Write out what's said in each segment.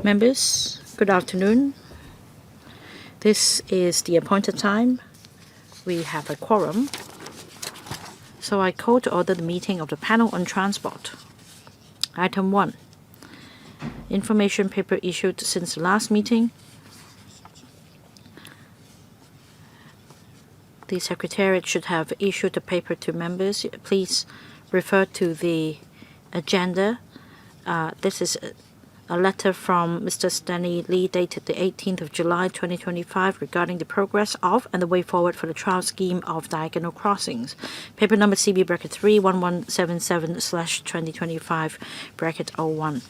Members, good afternoon. This is the appointed time. We have a quorum. So I call to order the meeting of the panel on transport. Item 1. Information paper issued since the last meeting. The Secretariat should have issued the paper to members. Please refer to the agenda. This is a letter from Mr. Stanley LI dated the 18th of July 2025 regarding the progress of and the way forward for the trial scheme of diagonal crossings. Paper number CB bracket 31177/2025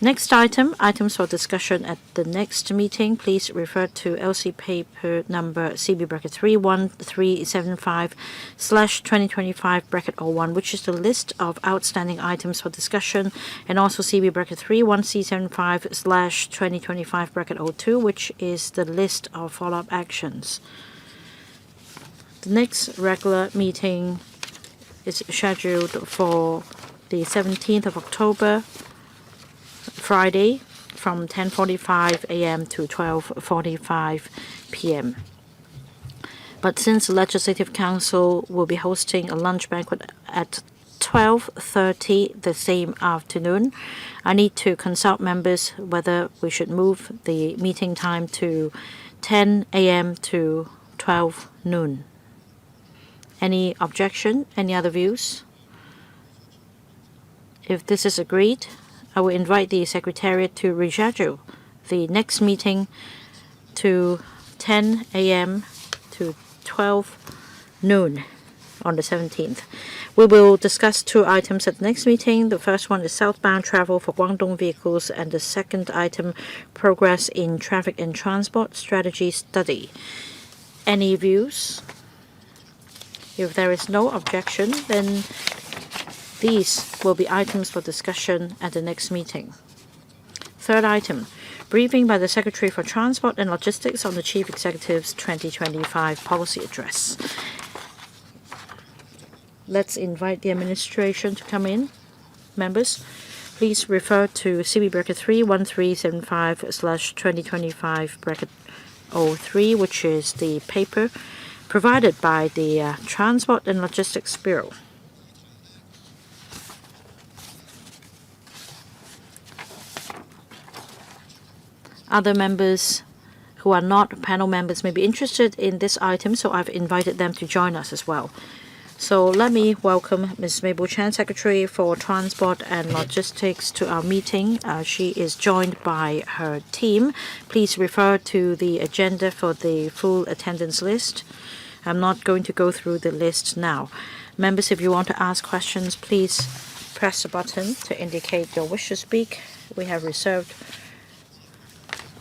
Next item, items for discussion at the next meeting. Please refer to LC paper number CB bracket 31375/2025 which is the list of outstanding items for discussion, and also CB bracket 31C75/2025 which is the list of follow-up actions. The next regular meeting is scheduled for the 17th of October, Friday, from 10:45 a.m. to 12:45 p.m. But since the Legislative Council will be hosting a lunch banquet at 12:30 the same afternoon, I need to consult members whether we should move the meeting time to 10 a.m. to 12 noon. Any objection? Any other views? If this is agreed, I will invite the Secretariat to reschedule the next meeting to 10 a.m. to 12 noon on the 17th. We will discuss two items at the next meeting. The first one is southbound travel for Guangdong vehicles, and the second item, progress in traffic and transport strategy study. Any views? If there is no objection, then these will be items for discussion at the next meeting. Third item, briefing by the Secretary for Transport and Logistics on the Chief Executive's 2025 policy address. Let's invite the administration to come in. Members, please refer to CB bracket 31375/2025 which is the paper provided by the Transport and Logistics Bureau. Other members who are not panel members may be interested in this item, so I've invited them to join us as well. So let me welcome Ms. Mabel Chan, Secretary for Transport and Logistics, to our meeting. She is joined by her team. Please refer to the agenda for the full attendance list. I'm not going to go through the list now. Members, if you want to ask questions, please press the button to indicate your wish to speak. We have reserved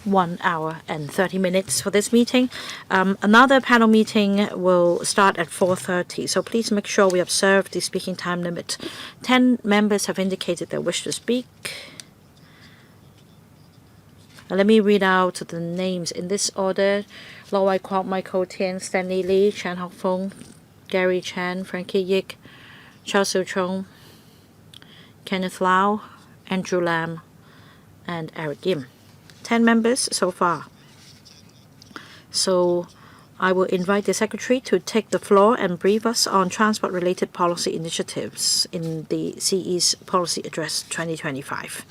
1 hour and 30 minutes for this meeting. Another panel meeting will start at 4:30, so please make sure we observe the speaking time limit. 10 members have indicated their wish to speak. Let me read out the names in this order: Lo Wai Kwok, Michael Tian, Stanley LI, Chan Hock Fong, Gary Chan, Frankie Yik, Chow Siu Chung, Kenneth Lau, Andrew Lam, and Eric Yim. 10 members so far. So I will invite the Secretary to take the floor and brief us on transport-related policy initiatives in the CE's Policy Address 2025.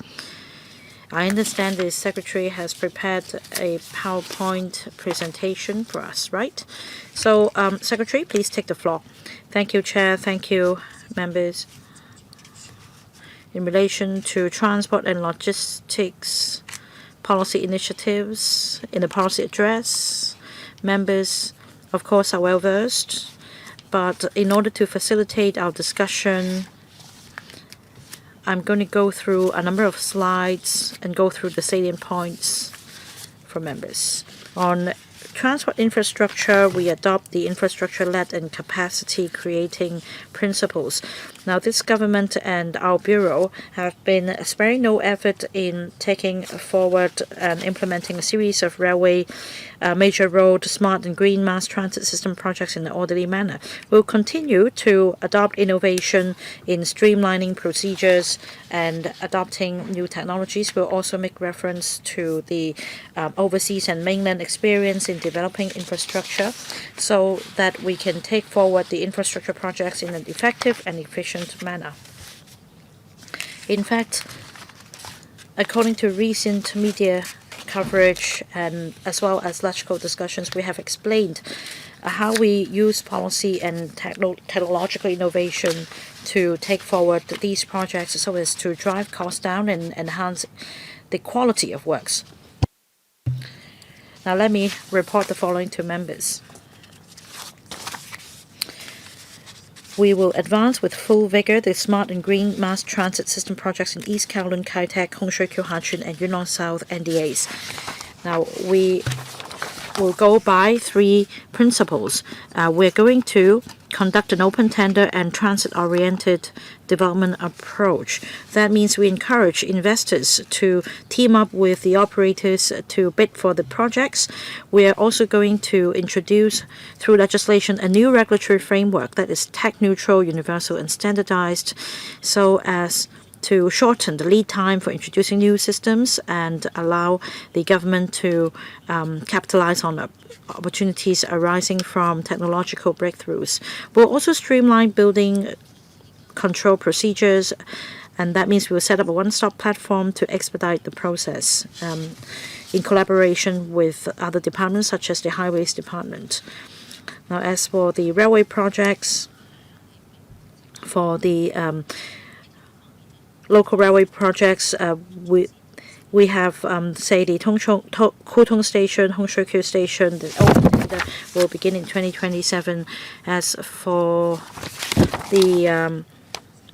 I understand the Secretary has prepared a PowerPoint presentation for us, right? So, Secretary, please take the floor. Thank you, Chair. Thank you, members. In relation to transport and logistics policy initiatives in the policy address, members, of course, are well versed, but in order to facilitate our discussion, I'm going to go through a number of slides and go through the salient points for members. On transport infrastructure, we adopt the infrastructure-led and capacity-creating principles. Now, this government and our Bureau have been sparing no effort in taking forward and implementing a series of railway, major road, smart and green mass transit system projects in an orderly manner. We'll continue to adopt innovation in streamlining procedures and adopting new technologies. We'll also make reference to the overseas and mainland experience in developing infrastructure so that we can take forward the infrastructure projects in an effective and efficient manner. In fact, according to recent media coverage and as well as logical discussions, we have explained how we use policy and technological innovation to take forward these projects so as to drive costs down and enhance the quality of works. Now let me report the following to members. We will advance with full vigor the smart and green mass transit system projects in East Kowloon, Kai Tak, Hung Shui Kiu, Hanchun, and Yunnan South NDAs. Now, we will go by three principles. We're going to conduct an open tender and transit-oriented development approach. That means we encourage investors to team up with the operators to bid for the projects. We are also going to introduce, through legislation, a new regulatory framework that is tech-neutral, universal, and standardized so as to shorten the lead time for introducing new systems and allow the government to capitalize on opportunities arising from technological breakthroughs. We'll also streamline building control procedures, and that means we'll set up a one-stop platform to expedite the process in collaboration with other departments such as the Highways Department. Now, as for the railway projects, for the local railway projects, we have, say, the Kutong Station, Hung Shui Kiu Station. The open tender will begin in 2027. As for the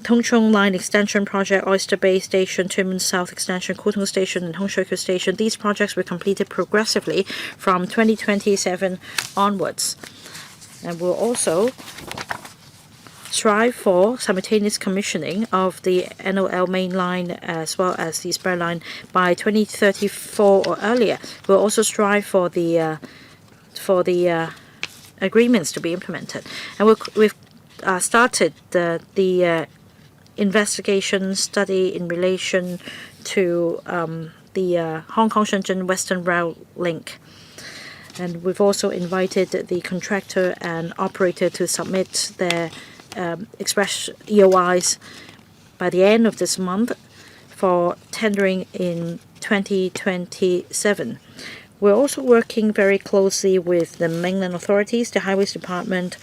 Tung Chung Line Extension Project, Oyster Bay Station, Tumen South Extension, Kutong Station, and Hung Shui Kiu Station, these projects were completed progressively from 2027 onwards. And we'll also strive for simultaneous commissioning of the NOL main line as well as the spur line by 2034 or earlier. We'll also strive for the agreements to be implemented. And we've started the investigation study in relation to the Hong Kong-Shenzhen Western Rail Link. And we've also invited the contractor and operator to submit their express EOIs by the end of this month for tendering in 2027. We're also working very closely with the mainland authorities. The Highways Department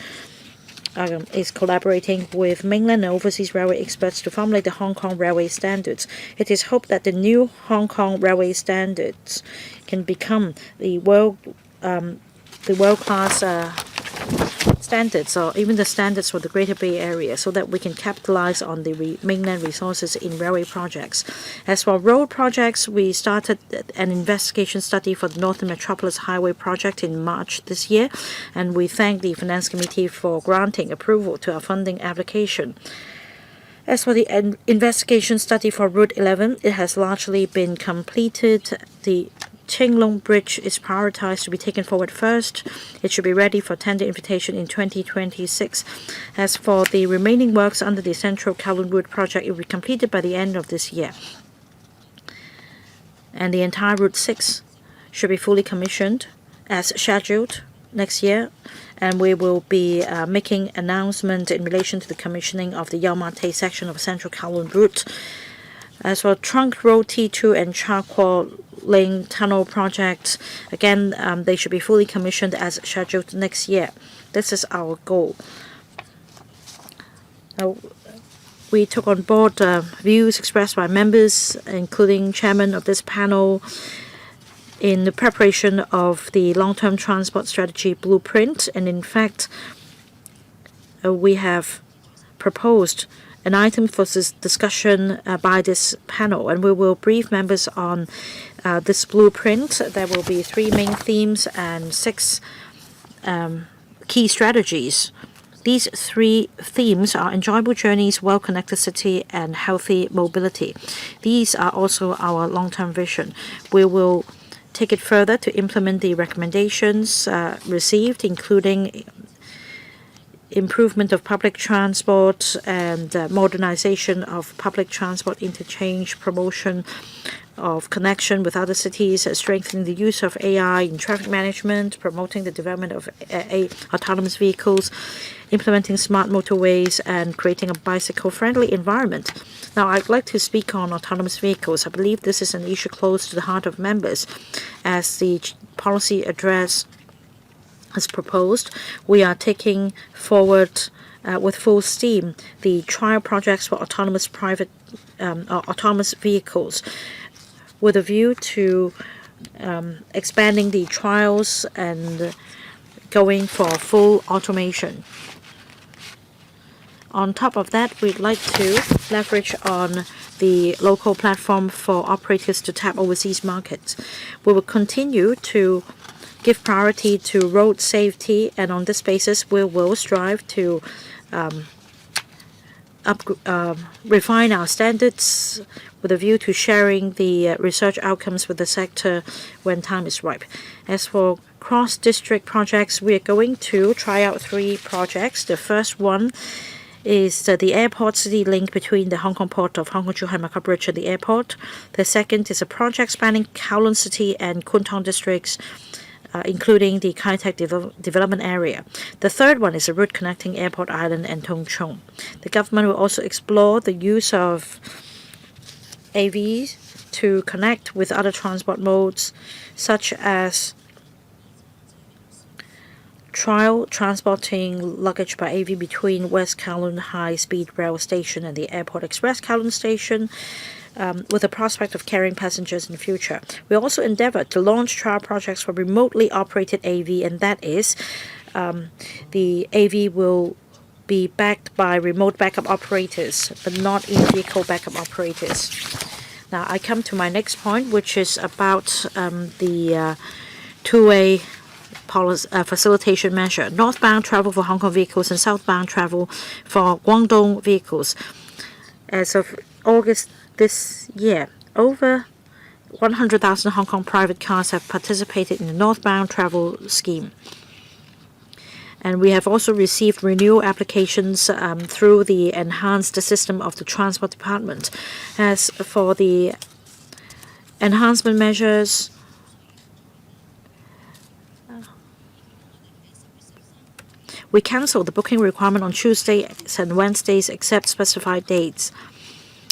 is collaborating with mainland and overseas railway experts to formulate the Hong Kong railway standards. It is hoped that the new Hong Kong railway standards can become the world-class standards, or even the standards for the Greater Bay Area, so that we can capitalize on the mainland resources in railway projects. As for road projects, we started an investigation study for the Northern Metropolis Highway project in March this year, and we thank the Finance Committee for granting approval to our funding application. As for the investigation study for Route 11, it has largely been completed. The Ching Long Bridge is prioritized to be taken forward first. It should be ready for tender invitation in 2026. As for the remaining works under the Central Kowloon Route project, it will be completed by the end of this year. And the entire Route 6 should be fully commissioned as scheduled next year. And we will be making announcement in relation to the commissioning of the Yau Ma Tei section of Central Kowloon Route. As for Trunk Road T2 and Cha Kwa Ling Tunnel projects, again, they should be fully commissioned as scheduled next year. This is our goal. Now, we took on board views expressed by members, including chairman of this panel, in the preparation of the long-term transport strategy blueprint. And in fact, we have proposed an item for this discussion by this panel, and we will brief members on this blueprint. There will be 3 main themes and 6 key strategies These three themes are enjoyable journeys, well-connected city, and healthy mobility. These are also our long-term vision. We will take it further to implement the recommendations received, including improvement of public transport and modernization of public transport interchange, promotion of connection with other cities, strengthening the use of AI in traffic management, promoting the development of autonomous vehicles, implementing smart motorways, and creating a bicycle-friendly environment. Now, I'd like to speak on autonomous vehicles. I believe this is an issue close to the heart of members. As the policy address as proposed, we are taking forward with full steam the trial projects for autonomous autonomous vehicles, with a view to expanding the trials and going for full automation. On top of that, we'd like to leverage on the local platform for operators to tap overseas markets. We will continue to give priority to road safety, and on this basis, we will strive to refine our standards with a view to sharing the research outcomes with the sector when time is ripe. As for cross-district projects, we are going to try out 3 projects. The first one is the airport city link between the Hong Kong port of Hong Kong-Zhuhai-Macau Bridge and the airport. The second is a project spanning Kowloon City and Kwun Tong districts, including the Kai Tak development area. The third one is a route connecting Airport Island and Tung Chung. The government will also explore the use of AVs to connect with other transport modes, such as trial transporting luggage by AV between West Kowloon High Speed Rail Station and the Airport Express Kowloon Station, with the prospect of carrying passengers in the future. We also endeavored to launch trial projects for remotely operated AV, and that is the AV will be backed by remote backup operators, but not in-vehicle backup operators. Now, I come to my next point, which is about the two-way facilitation measure. Northbound travel for Hong Kong vehicles and southbound travel for Guangdong vehicles. As of August this year, over 100,000 Hong Kong private cars have participated in the northbound travel scheme. And we have also received renewal applications through the enhanced system of the Transport Department. As for the enhancement measures, we cancelled the booking requirement on Tuesdays and Wednesdays except specified dates.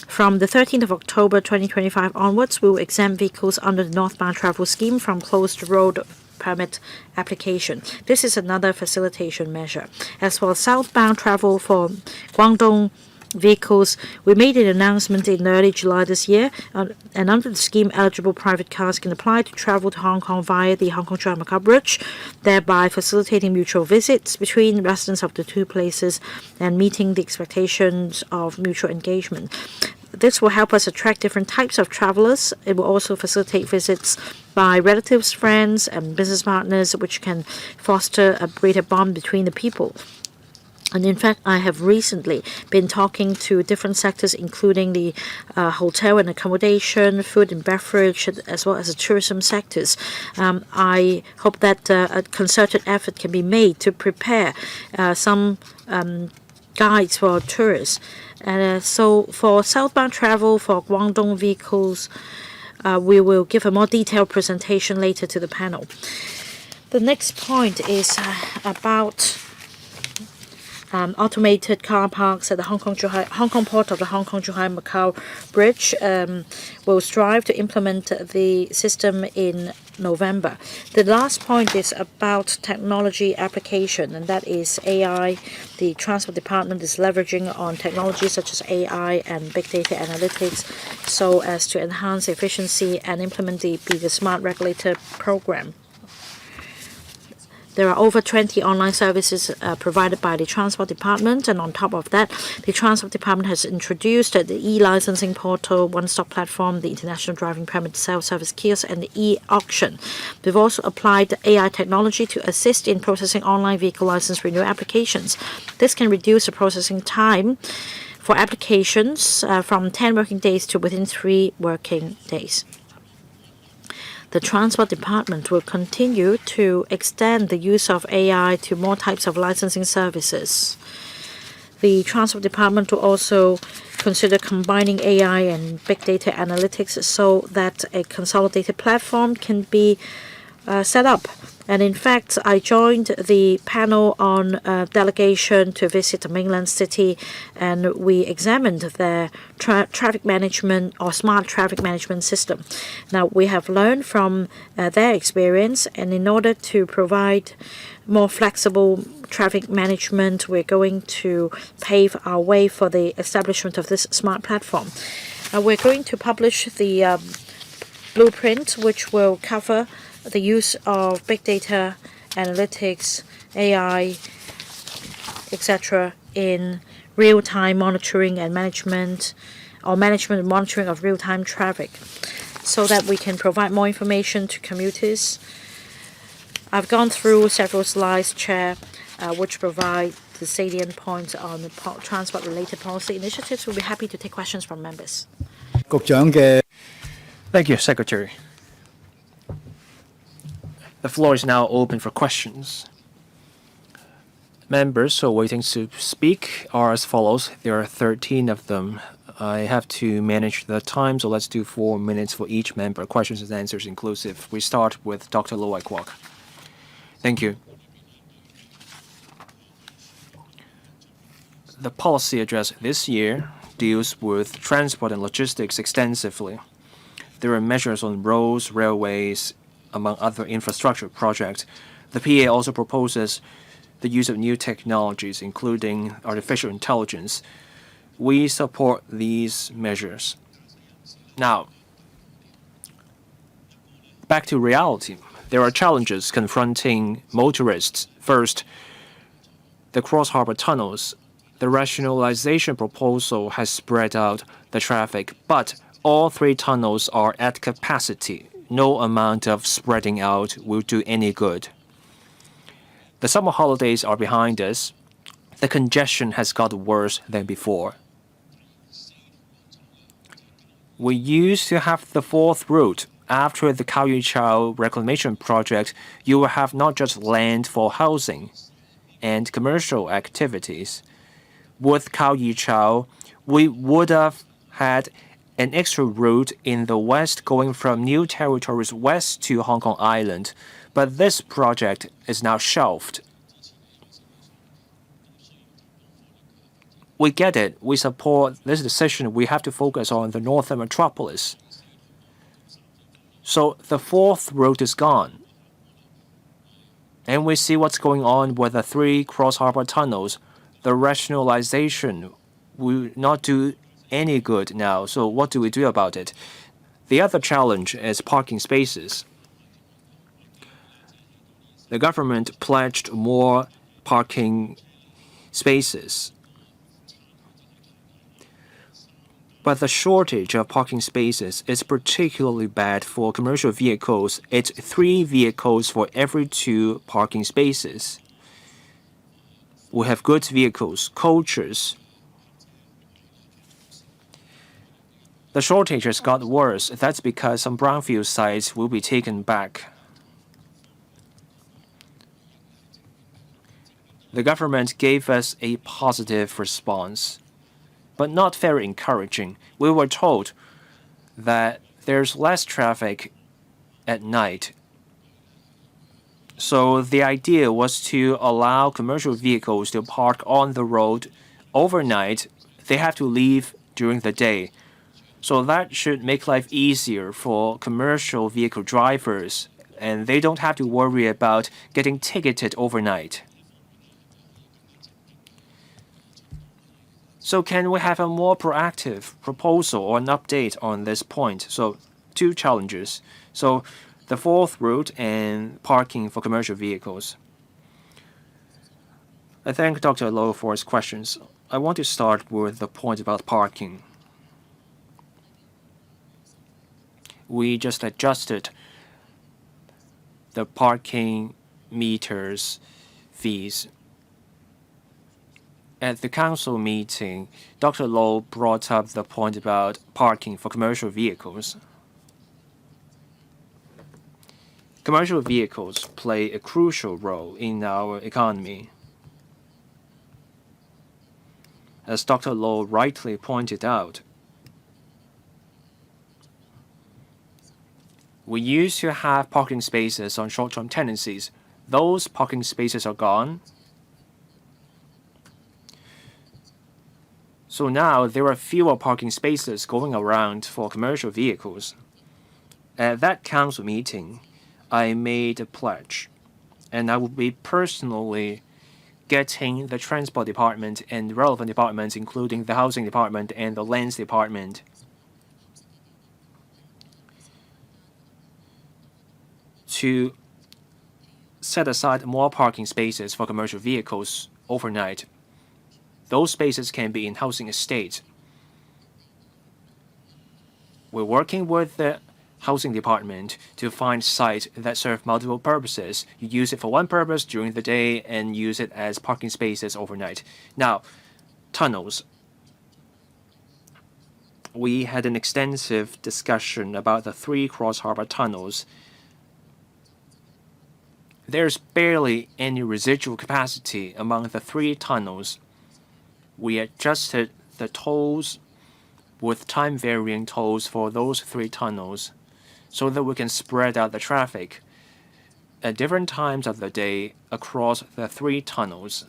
From the 13th of October 2025 onwards, we will exempt vehicles under the northbound travel scheme from closed road permit application. This is another facilitation measure. As for southbound travel for Guangdong vehicles, we made an announcement in early July this year, and under the scheme, eligible private cars can apply to travel to Hong Kong via the Hong Kong-Zhuhai-Macau Bridge, thereby facilitating mutual visits between residents of the two places and meeting the expectations of mutual engagement. This will help us attract different types of travelers. It will also facilitate visits by relatives, friends, and business partners, which can foster a greater bond between the people. And in fact, I have recently been talking to different sectors, including the hotel and accommodation, food and beverage, as well as the tourism sectors. I hope that a concerted effort can be made to prepare some guides for tourists. So for southbound travel for Guangdong vehicles, we will give a more detailed presentation later to the panel. The next point is about automated car parks at the Hong Kong port of the Hong Kong-Zhuhai-Macau Bridge. Will strive to implement the system in November. The last point is about technology application, and that is AI. The Transport Department is leveraging on technologies such as AI and big data analytics so as to enhance efficiency and implement the Smart Regulator program. There are over 20 online services provided by the Transport Department, and on top of that, the Transport Department has introduced the e-licensing portal, one-stop platform, the International Driving Permit Self-Service Kiosk, and the e-auction. We've also applied AI technology to assist in processing online vehicle license renewal applications. This can reduce the processing time for applications from 10 working days to within 3 working days. The Transport Department will continue to extend the use of AI to more types of licensing services. The Transport Department will also consider combining AI and big data analytics so that a consolidated platform can be set up. And in fact, I joined the panel on delegation to visit the mainland city, and we examined their traffic management or smart traffic management system. Now, we have learned from their experience, and in order to provide more flexible traffic management, we're going to pave our way for the establishment of this smart platform. We're going to publish the blueprint, which will cover the use of big data, analytics, AI, etc. in real-time monitoring and management, or management and monitoring of real-time traffic, so that we can provide more information to commuters. I've gone through several slides, Chair, which provide the salient points on the transport-related policy initiatives. We'll be happy to take questions from members. Thank you, Secretary. The floor is now open for questions. Members who are waiting to speak are as follows. There are 13 of them. I have to manage the time, so let's do 4 minutes for each member, questions and answers inclusive. We start with Dr. Lo Kwok. Thank you. The policy address this year deals with transport and logistics extensively. There are measures on roads, railways, among other infrastructure projects. The PA also proposes the use of new technologies, including artificial intelligence. We support these measures. Now, back to reality. There are challenges confronting motorists. First, the cross-harbor tunnels. The rationalization proposal has spread out the traffic, but all 3 tunnels are at capacity. No amount of spreading out will do any good. The summer holidays are behind us. The congestion has got worse than before. We used to have the 4th route. After the Kaoyuqiao reclamation project, you will have not just land for housing and commercial activities. With Kaoyuqiao, we would have had an extra route in the west going from New Territories west to Hong Kong Island, but this project is now shelved. We get it. We support this decision. We have to focus on the northern metropolis. So the 4th route is gone. And we see what's going on with the 3 cross-harbor tunnels. The rationalization will not do any good now. So what do we do about it? The other challenge is parking spaces. The government pledged more parking spaces. But the shortage of parking spaces is particularly bad for commercial vehicles. It's 3 vehicles for every 2 parking spaces. We have goods vehicles, coaches. The shortage has got worse. That's because some brownfield sites will be taken back. The government gave us a positive response, but not very encouraging. We were told that there's less traffic at night. So the idea was to allow commercial vehicles to park on the road overnight. They have to leave during the day. So that should make life easier for commercial vehicle drivers, and they don't have to worry about getting ticketed overnight. So can we have a more proactive proposal or an update on this point? So 2 challenges. So the 4th route and parking for commercial vehicles. I thank Dr. Lo for his questions. I want to start with the point about parking. We just adjusted the parking meters fees. At the council meeting, Dr. Lo brought up the point about parking for commercial vehicles. Commercial vehicles play a crucial role in our economy. As Dr. Lo rightly pointed out, we used to have parking spaces on short-term tenancies. Those parking spaces are gone. So now there are fewer parking spaces going around for commercial vehicles. At that council meeting, I made a pledge, and I will be personally getting the transport department and relevant departments, including the housing department and the lands department, to set aside more parking spaces for commercial vehicles overnight. Those spaces can be in housing estates. We're working with the housing department to find sites that serve multiple purposes. You use it for one purpose during the day and use it as parking spaces overnight. Now, tunnels. We had an extensive discussion about the 3 cross-harbor tunnels. There's barely any residual capacity among the 3 tunnels. We adjusted the tolls with time-varying tolls for those 3 tunnels so that we can spread out the traffic at different times of the day across the 3 tunnels.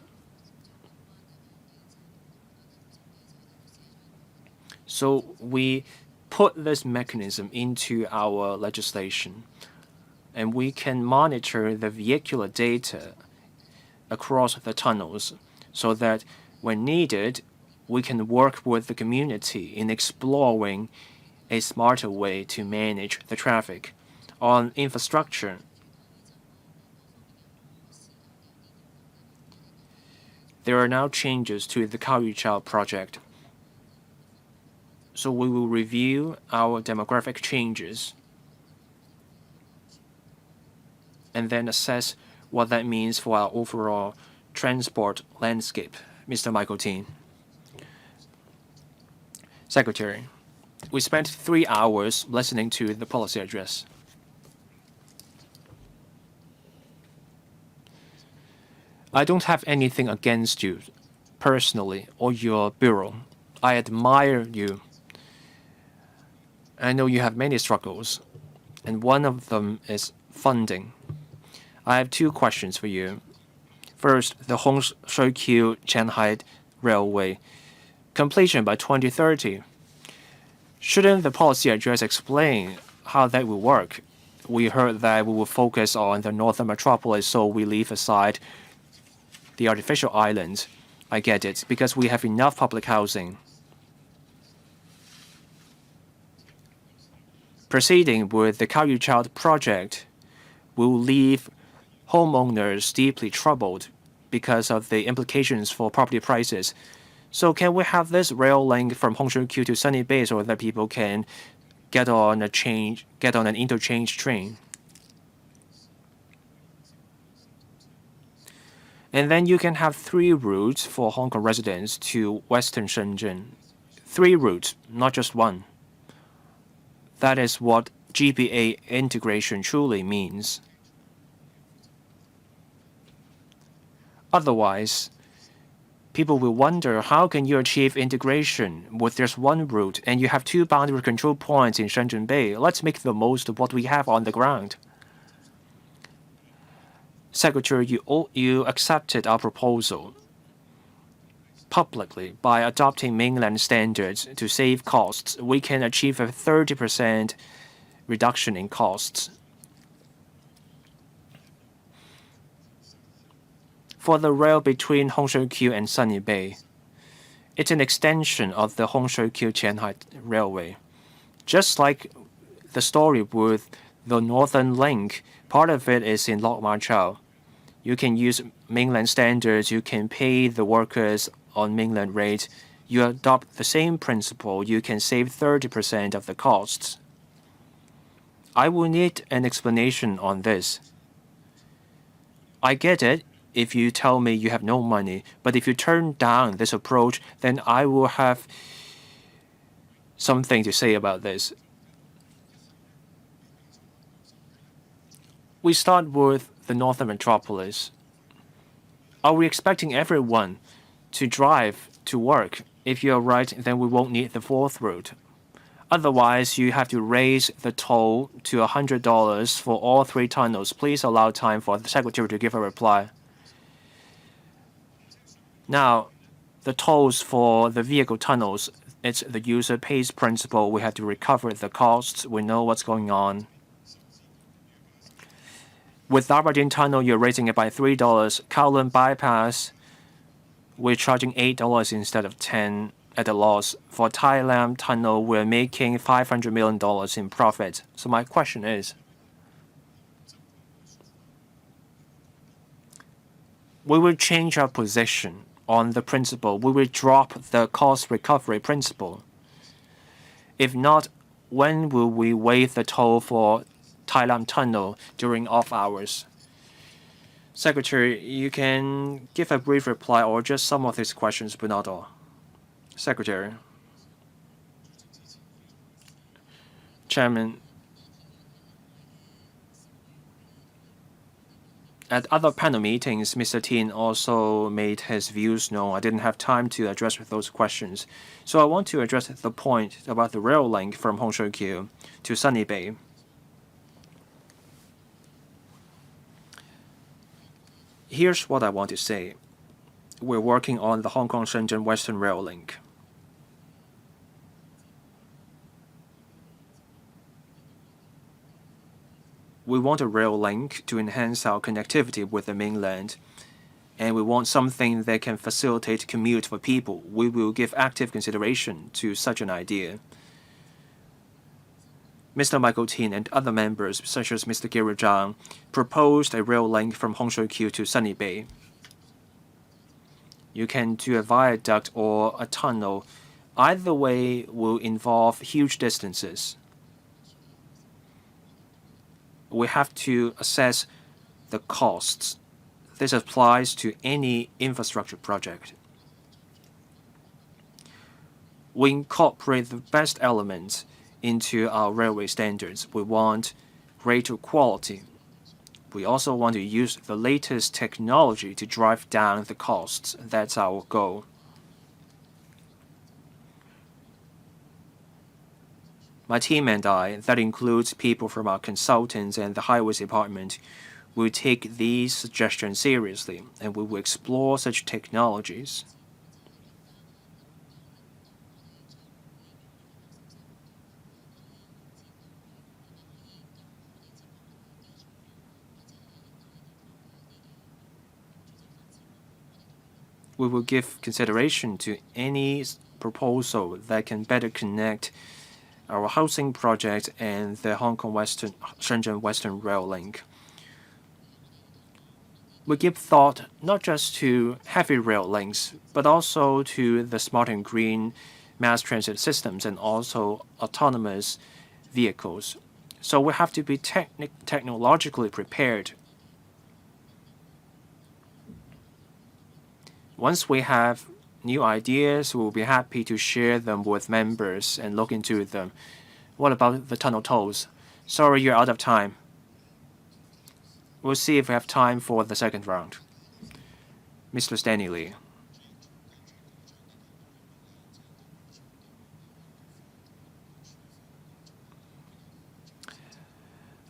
So we put this mechanism into our legislation, and we can monitor the vehicular data across the tunnels so that when needed, we can work with the community in exploring a smarter way to manage the traffic. On infrastructure, there are now changes to the Kaoyuqiao project. So we will review our demographic changes and then assess what that means for our overall transport landscape. Mr. Michael Tin. Secretary, we spent 3 hours listening to the policy address. I don't have anything against you personally or your bureau. I admire you. I know you have many struggles, and one of them is funding. I have 2 questions for you. First, the Hon Stanley LI Railway completion by 2030. Shouldn't the policy address explain how that will work? We heard that we will focus on the northern metropolis, so we leave aside the artificial islands. I get it, because we have enough public housing. Proceeding with the Kaoyuqiao project will leave homeowners deeply troubled because of the implications for property prices. So can we have this rail link from Hongshouqiu to Sunny Bay so that people can get on an interchange train? And then you can have 3 routes for Hong Kong residents to Western Shenzhen. 3 routes, not just 1. That is what GBA integration truly means. Otherwise, people will wonder, how can you achieve integration with just 1 route and you have 2 boundary control points in Shenzhen Bay? Let's make the most of what we have on the ground. Secretary, you accepted our proposal publicly. By adopting mainland standards to save costs, we can achieve a 30% reduction in costs. For the rail between Hongshouqiu and Sunny Bay, it's an extension of the Hongshouqiu-Qianhai Railway. Just like the story with the Northern Link, part of it is in Lok Ma Chau. You can use mainland standards. You can pay the workers on mainland rate. You adopt the same principle, you can save 30% of the costs. I will need an explanation on this. I get it if you tell me you have no money, but if you turn down this approach, then I will have something to say about this. We start with the northern metropolis. Are we expecting everyone to drive to work? If you're right, then we won't need the fourth route. Otherwise, you have to raise the toll to $100 for all 3 tunnels. Please allow time for the Secretary to give a reply. Now, the tolls for the vehicle tunnels, it's the user pays principle. We have to recover the costs. We know what's going on. With Aberdeen Tunnel, you're raising it by $3. Kowloon Bypass, we're charging $8 instead of $10 at a loss. For Tai Lam Tunnel, we're making $500 million in profit. So my question is, we will change our position on the principle. We will drop the cost recovery principle. If not, when will we waive the toll for Tai Lam Tunnel during off hours? Secretary, you can give a brief reply or just some of these questions, but not all. Secretary. Chairman, at other panel meetings, Mr. Tin also made his views known. I didn't have time to address those questions. So I want to address the point about the rail link from Hon Stanley to Sunny Bay. Here's what I want to say. We're working on the Hong Kong-Shenzhen Western Rail Link. We want a rail link to enhance our connectivity with the mainland, and we want something that can facilitate commute for people. We will give active consideration to such an idea. Mr. Michael Tin and other members, such as Mr. Gary Zhang, proposed a rail link from Hon Stanley to Sunny Bay. You can do a viaduct or a tunnel. Either way will involve huge distances. We have to assess the costs. This applies to any infrastructure project. We incorporate the best elements into our railway standards. We want greater quality. We also want to use the latest technology to drive down the costs. That's our goal. My team and I, that includes people from our consultants and the highways department, will take these suggestions seriously, and we will explore such technologies. We will give consideration to any proposal that can better connect our housing project and the Hong Kong-Shenzhen Western Rail Link. We give thought not just to heavy rail links, but also to the smart and green mass transit systems and also autonomous vehicles. So we have to be technologically prepared. Once we have new ideas, we will be happy to share them with members and look into them. What about the tunnel tolls? Sorry, you're out of time. We'll see if we have time for the second round. Mr. Stanley LI.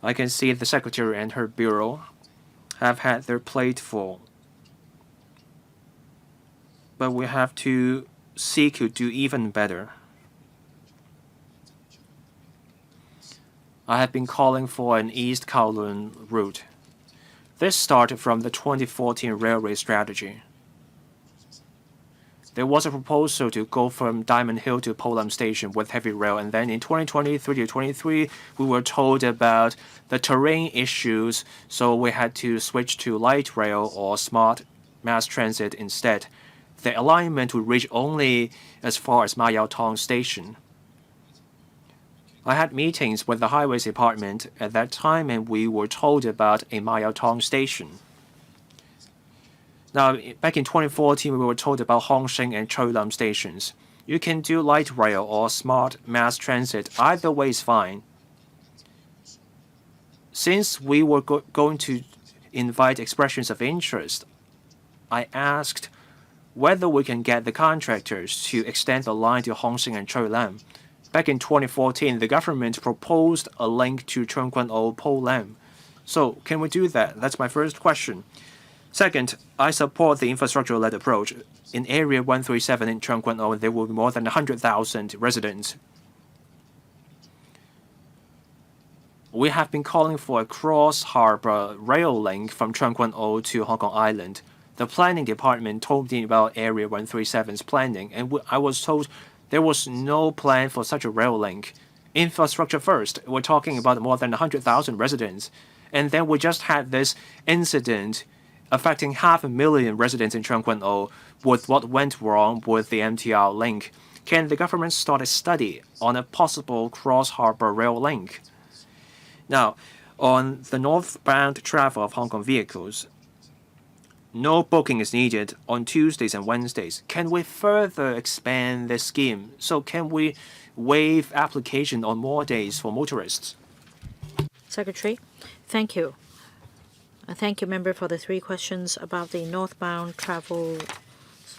I can see the Secretary and her bureau have had their plate full. But we have to seek to do even better. I have been calling for an East Kowloon route. This started from the 2014 railway strategy. There was a proposal to go from Diamond Hill to Polam Station with heavy rail, and then in 2023 to 23, we were told about the terrain issues, so we had to switch to light rail or smart mass transit instead. The alignment would reach only as far as Ma Yao Tong Station. I had meetings with the Highways Department at that time, and we were told about a Ma Yao Tong Station. Now, back in 2014, we were told about Hongsheng and Cholam stations. You can do light rail or smart mass transit. Either way is fine. Since we were going to invite expressions of interest, I asked whether we can get the contractors to extend the line to Hongsheng and Cholam. Back in 2014, the government proposed a link to Chengguan-O Polam. So, can we do that? That's my first question. Second, I support the infrastructure-led approach. In Area 137 in Chengguan-O, there will be more than 100,000 residents. We have been calling for a cross-harbor rail link from Chengguan-O to Hong Kong Island. The planning department told me about Area 137's planning, and I was told there was no plan for such a rail link. Infrastructure first. We're talking about more than 100,000 residents. And then we just had this incident affecting 500,000 residents in Chengguan-O with what went wrong with the MTR link. Can the government start a study on a possible cross-harbor rail link? Now, on the northbound travel of Hong Kong vehicles, no booking is needed on Tuesdays and Wednesdays. Can we further expand this scheme? So can we waive application on more days for motorists? Secretary, thank you. Thank you, member, for the 3 questions about the northbound travel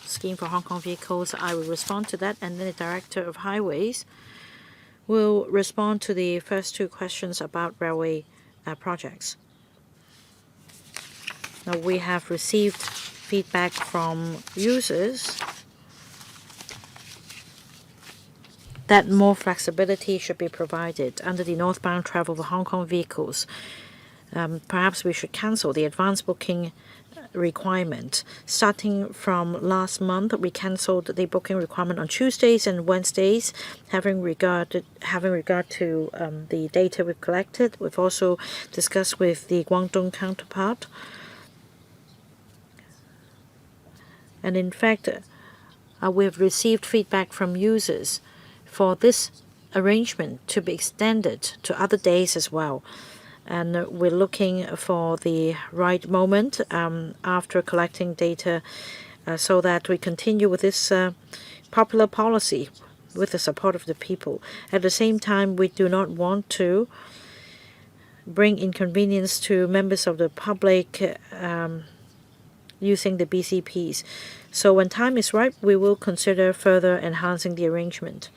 scheme for Hong Kong vehicles. I will respond to that, and then the Director of Highways will respond to the first 2 questions about railway projects. Now, we have received feedback from users that more flexibility should be provided under the northbound travel for Hong Kong vehicles. Perhaps we should cancel the advance booking requirement. Starting from last month, we cancelled the booking requirement on Tuesdays and Wednesdays, having regard to the data we've collected. We've also discussed with the Guangdong counterpart. And in fact, we've received feedback from users for this arrangement to be extended to other days as well. And we're looking for the right moment after collecting data so that we continue with this popular policy with the support of the people. At the same time, we do not want to bring inconvenience to members of the public using the BCPs. So when time is right, we will consider further enhancing the arrangement.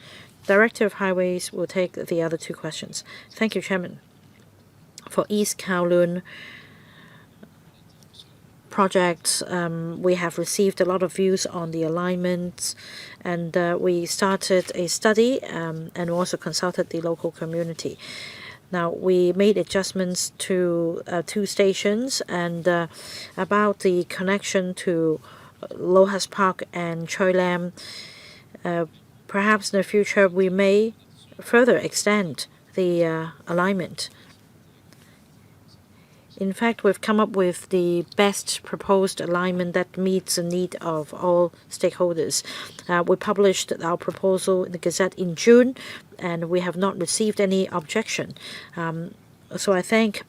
Director of Highways will take the other 2 questions. Thank you, Chairman. For East Kowloon projects, we have received a lot of views on the alignments, and we started a study and also consulted the local community. Now, we made adjustments to 2 stations, and about the connection to Lohas Park and Choi Lam, perhaps in the future we may further extend the alignment. In fact, we've come up with the best proposed alignment that meets the need of all stakeholders. We published our proposal in the Gazette in June, and we have not received any objection. So I thank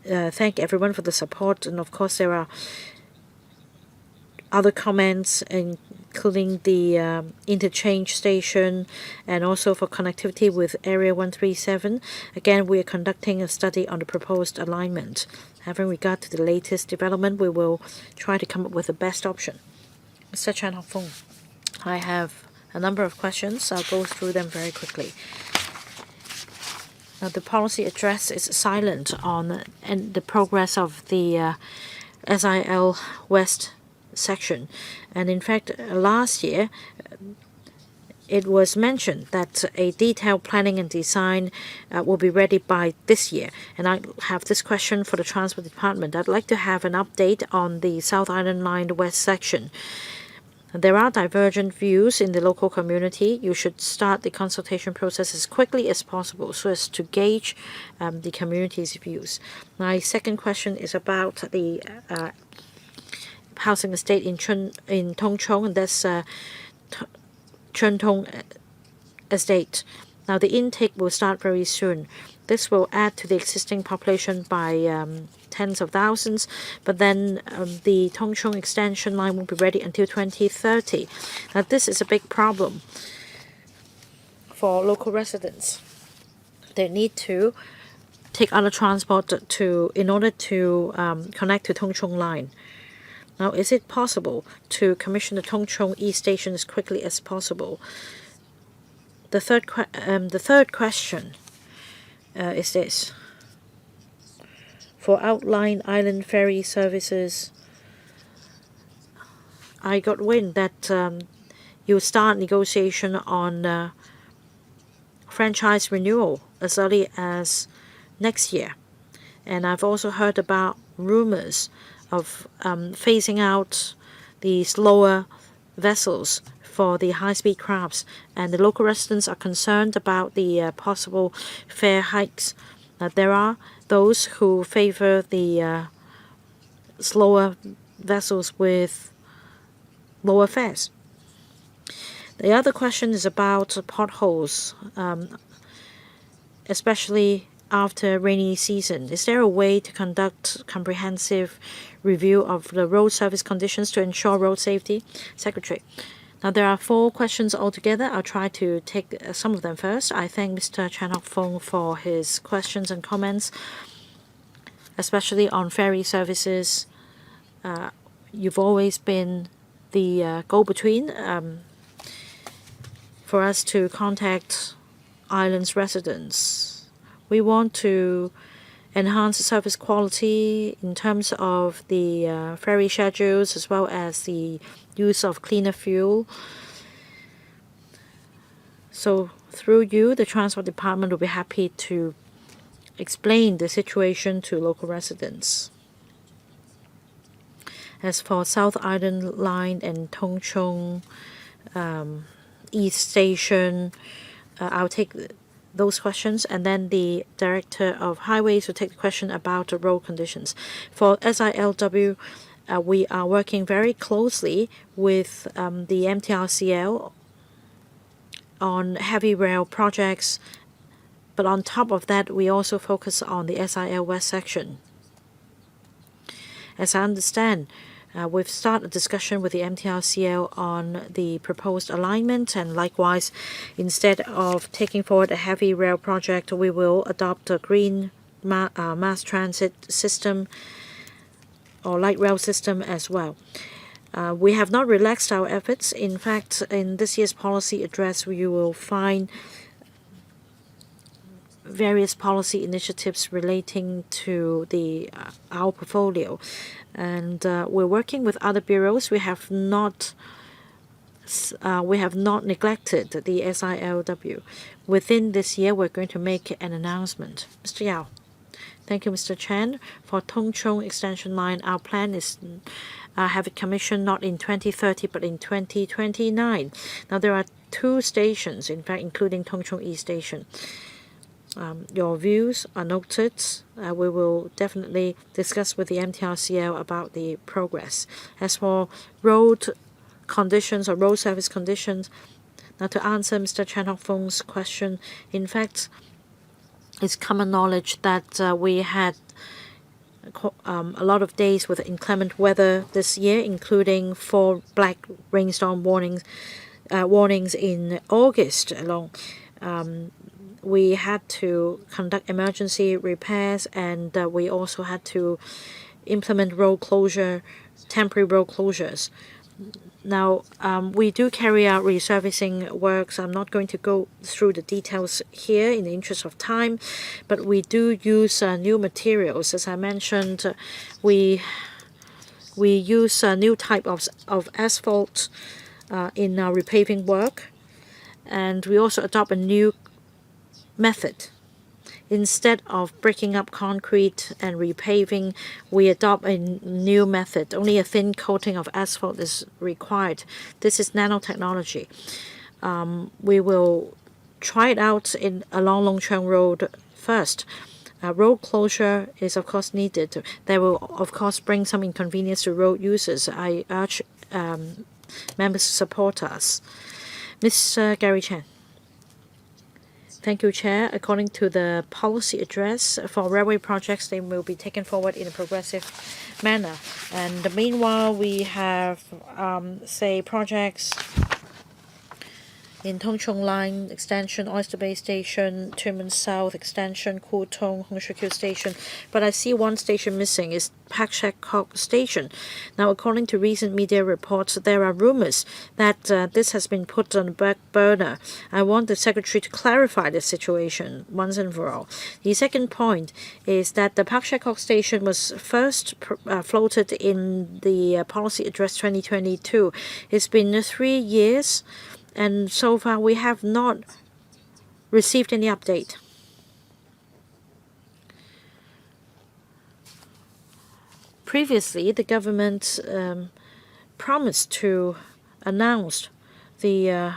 everyone for the support, and of course there are other comments, including the interchange station and also for connectivity with Area 137. Again, we are conducting a study on the proposed alignment. Having regard to the latest development, we will try to come up with the best option. Mr. Chan Hok-fung, I have a number of questions. I'll go through them very quickly. Now, the policy address is silent on the progress of the SIL West section. And in fact, last year, it was mentioned that a detailed planning and design will be ready by this year. And I have this question for the Transport Department. I'd like to have an update on the South Island Line West section. There are divergent views in the local community. You should start the consultation process as quickly as possible so as to gauge the community's views. My second question is about the housing estate in Tongchong, and that's Chun Tong estate. Now the intake will start very soon. This will add to the existing population by tens of thousands, but then the Tongchong extension line won't be ready until 2030. Now this is a big problem for local residents. They need to take other transport in order to connect to Tongchong line. Now, is it possible to commission the Tongchong East Station as quickly as possible? The third question is this. For outlying island ferry services, I got wind that you start negotiation on franchise renewal as early as next year. And I've also heard about rumors of phasing out the slower vessels for the high-speed crafts, and the local residents are concerned about the possible fare hikes. There are those who favor the slower vessels with lower fares. The other question is about potholes, especially after rainy season. Is there a way to conduct comprehensive review of the road service conditions to ensure road safety? Secretary. Now, there are 4 questions altogether. I'll try to take some of them first. I thank Mr. Chan Hock-Fung for his questions and comments, especially on ferry services. You've always been the go-between for us to contact islands residents. We want to enhance service quality in terms of the ferry schedules as well as the use of cleaner fuel. So through you, the Transport Department will be happy to explain the situation to local residents. As for South Island Line and Tongchong East Station, I'll take those questions, and then the Director of Highways will take the question about the road conditions. For SILW, we are working very closely with the MTRCL on heavy rail projects, but on top of that, we also focus on the SIL West section. As I understand, we've started a discussion with the MTRCL on the proposed alignment, and likewise, instead of taking forward a heavy rail project, we will adopt a green mass transit system or light rail system as well. We have not relaxed our efforts. In fact, in this year's policy address, you will find various policy initiatives relating to our portfolio, and we're working with other bureaus. We have not neglected the SILW. Within this year, we're going to make an announcement. Mr. Yao. Thank you, Mr. Chen. For Tongchong Extension Line, our plan is have it commissioned not in 2030 but in 2029. Now, there are 2 stations, in fact, including Tongchong East Station. Your views are noted. We will definitely discuss with the MTRCL about the progress. As for road conditions or road service conditions, now to answer Mr. Chan Hock-Fung's question, in fact, it's common knowledge that we had a lot of days with inclement weather this year, including 4 black rainstorm warnings in August alone. We had to conduct emergency repairs, and we also had to implement temporary road closures. Now, we do carry out resurfacing works. I'm not going to go through the details here in the interest of time, but we do use new materials. As I mentioned, we use a new type of asphalt in our repaving work, and we also adopt a new method Instead of breaking up concrete and repaving, we adopt a new method. Only a thin coating of asphalt is required. This is nanotechnology. We will try it out along Long Cheng Road first. Road closure is of course needed. They will of course bring some inconvenience to road users. I urge members to support us. Mr. Gary Chan. Thank you, Chair. According to the policy address for railway projects, they will be taken forward in a progressive manner. And meanwhile, we have, say, projects in Tung Chung Line Extension, Oyster Bay Station, Tumen South Extension, Kutong, Hong Shou Kyu Station. But I see one station missing is Pak Shek Kok Station. Now, according to recent media reports, there are rumors that this has been put on the back burner. I want the Secretary to clarify the situation once and for all. The second point is that the Pak Shek Kok Station was first floated in the Policy Address 2022. It's been 3 years. And so far, we have not received any update. Previously, the government promised to announce the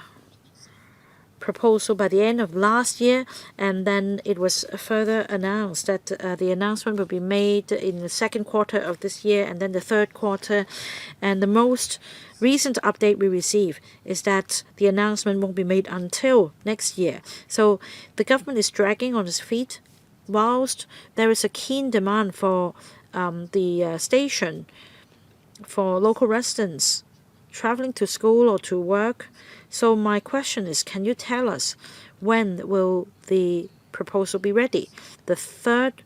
proposal by the end of last year, and then it was further announced that the announcement will be made in the second quarter of this year and then the third quarter. And the most recent update we receive is that the announcement won't be made until next year. So the government is dragging on its feet whilst there is a keen demand for the station for local residents traveling to school or to work. So my question is, can you tell us when will the proposal be ready? The third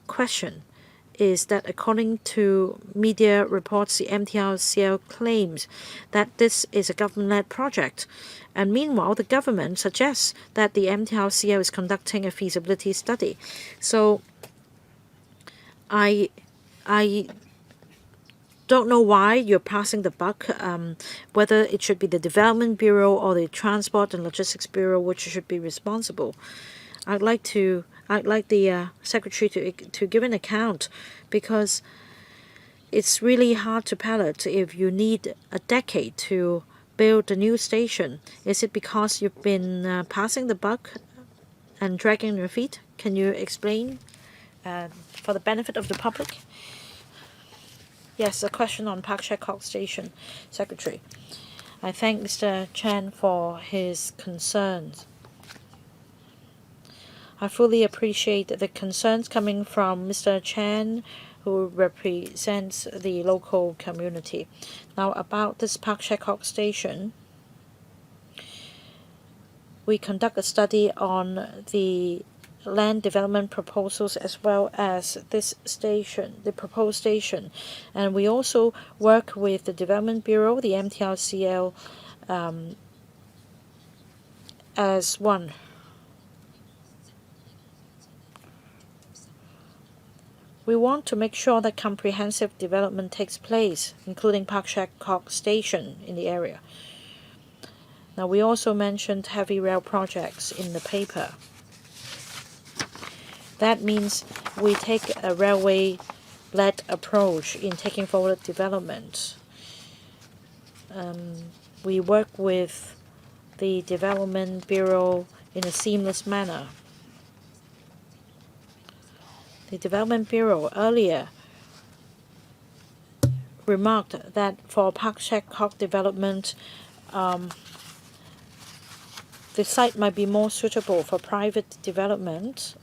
question is that according to media reports, the MTRCL claims that this is a government-led project. And meanwhile, the government suggests that the MTRCL is conducting a feasibility study. So I don't know why you're passing the buck, whether it should be the Development Bureau or the Transport and Logistics Bureau which should be responsible. I'd like the Secretary to give an account, because it's really hard to palate if you need a decade to build a new station. Is it because you've been passing the buck and dragging your feet? Can you explain for the benefit of the public? Yes, a question on Pak Shek Kok Station, Secretary. I thank Mr. Chan for his concerns. I fully appreciate the concerns coming from Mr. Chan, who represents the local community. Now, about this Pak Shek Kok Station, we conduct a study on the land development proposals as well as this station, the proposed station. And we also work with the Development Bureau, the MTRCL, as one. We want to make sure that comprehensive development takes place, including Pak Shek Kok Station in the area. Now, we also mentioned heavy rail projects in the paper. That means we take a railway-led approach in taking forward development. We work with the Development Bureau in a seamless manner. The Development Bureau earlier remarked that for Pak Shek Kok development, the site might be more suitable for private development,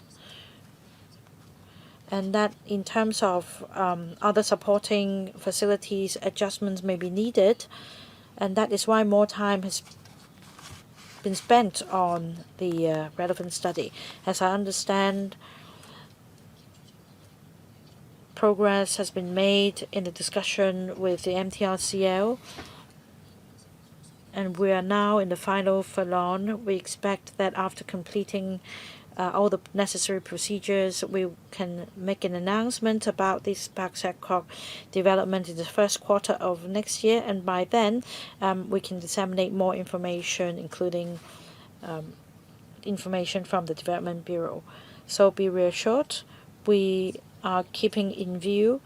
and that in terms of other supporting facilities, adjustments may be needed, and that is why more time has been spent on the relevant study. As I understand, progress has been made in the discussion with the MTRCL, and we are now in the final furlong. We expect that after completing all the necessary procedures, we can make an announcement about this Pak Shek Kok development in the first quarter of next year, and by then we can disseminate more information, including information from the Development Bureau. So be reassured, we are keeping in view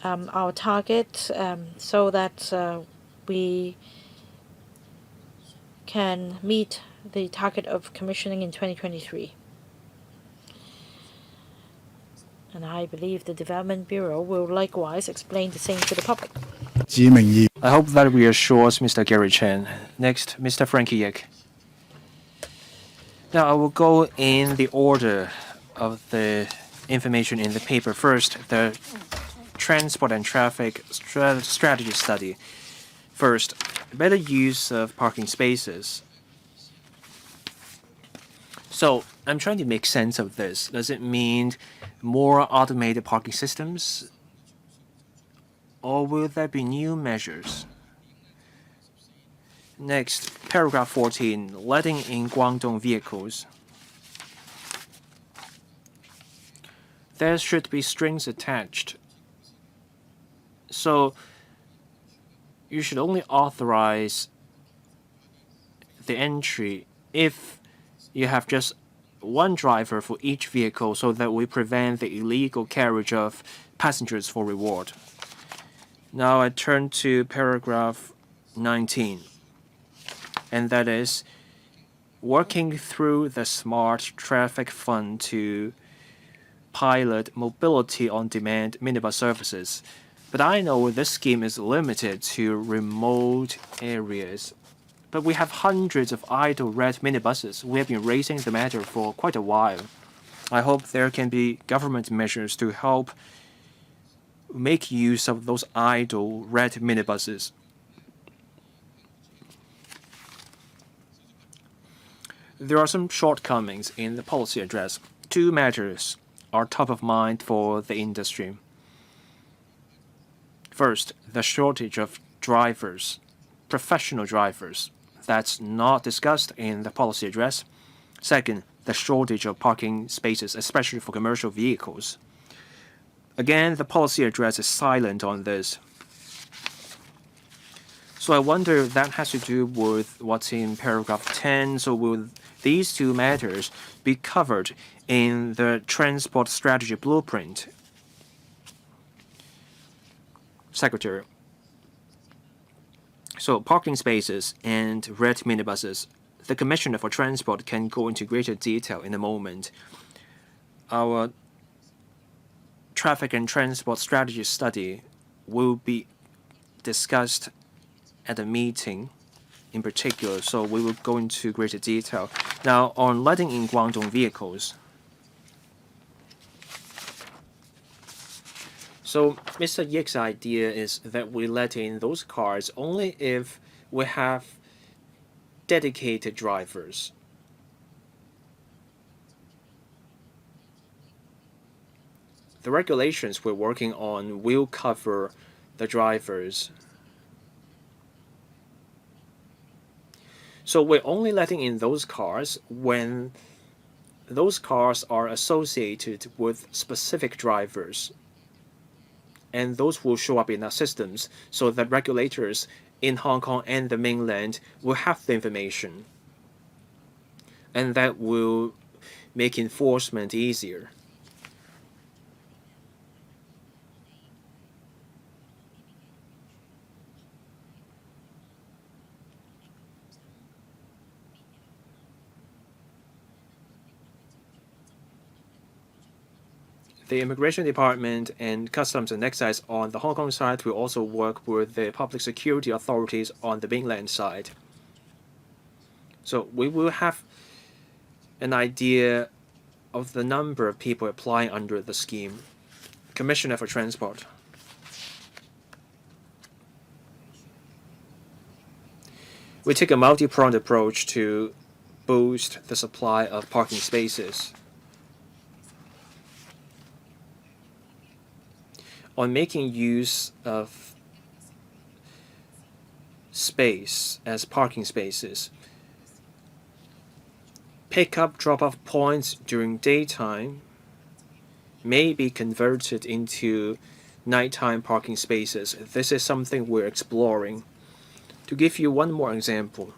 our target so that we can meet the target of commissioning in 2023. And I believe the Development Bureau will likewise explain the same to the public. I hope that reassures Mr. Gary Chen. Next, Mr. Frankie Yek. Now, I will go in the order of the information in the paper. First, the transport and traffic strategy study. First, better use of parking spaces. So, I'm trying to make sense of this. Does it mean more automated parking systems? Or will there be new measures? Next, paragraph 14, letting in Guangdong vehicles. There should be strings attached. So, you should only authorize the entry if you have just one driver for each vehicle so that we prevent the illegal carriage of passengers for reward. Now I turn to paragraph 19, and that is working through the Smart Traffic Fund to pilot mobility on demand minibus services. But I know this scheme is limited to remote areas. But we have hundreds of idle red minibuses. We have been raising the matter for quite a while. I hope there can be government measures to help make use of those idle red minibuses. There are some shortcomings in the policy address. Two matters are top of mind for the industry. First, the shortage of drivers, professional drivers. That's not discussed in the policy address. Second, the shortage of parking spaces, especially for commercial vehicles. Again, the policy address is silent on this. So I wonder if that has to do with what's in paragraph 10. So will these two matters be covered in the transport strategy blueprint? Secretary. So parking spaces and red minibuses, the Commissioner for Transport can go into greater detail in a moment. Our traffic and transport strategy study will be discussed at a meeting in particular, so we will go into greater detail. Now, on letting in Guangdong vehicles. So Mr. Yik's idea is that we let in those cars only if we have dedicated drivers. The regulations we're working on will cover the drivers. So we're only letting in those cars when those cars are associated with specific drivers. And those will show up in our systems so that regulators in Hong Kong and the mainland will have the information. And that will make enforcement easier. The Immigration Department and Customs and Excise on the Hong Kong side will also work with the public security authorities on the mainland side. So we will have an idea of the number of people applying under the scheme. Commissioner for Transport. We take a multi-pronged approach to boost the supply of parking spaces. On making use of space as parking spaces, pick-up drop-off points during daytime may be converted into nighttime parking spaces. This is something we're exploring. To give you one more example,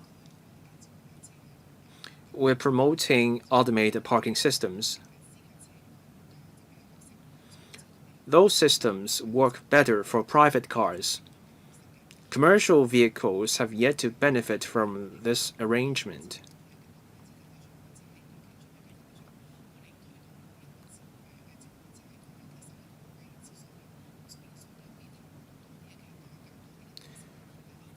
we're promoting automated parking systems. those systems work better for private cars. Commercial vehicles have yet to benefit from this arrangement.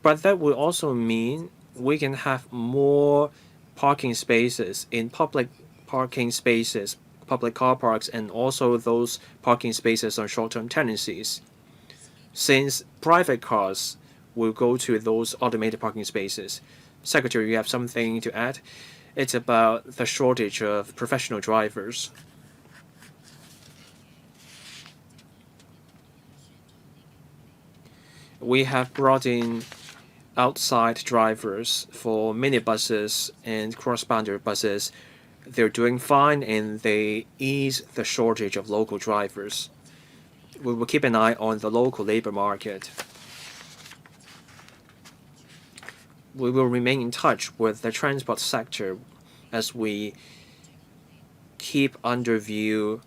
But that would also mean we can have more parking spaces in public parking spaces, public car parks, and also those parking spaces on short-term tenancies. Since private cars will go to those automated parking spaces. Secretary, you have something to add? It's about the shortage of professional drivers. We have brought in outside drivers for minibuses and cross-boundary buses. They're doing fine and they ease the shortage of local drivers. We will keep an eye on the local labor market. We will remain in touch with the transport sector as we keep under view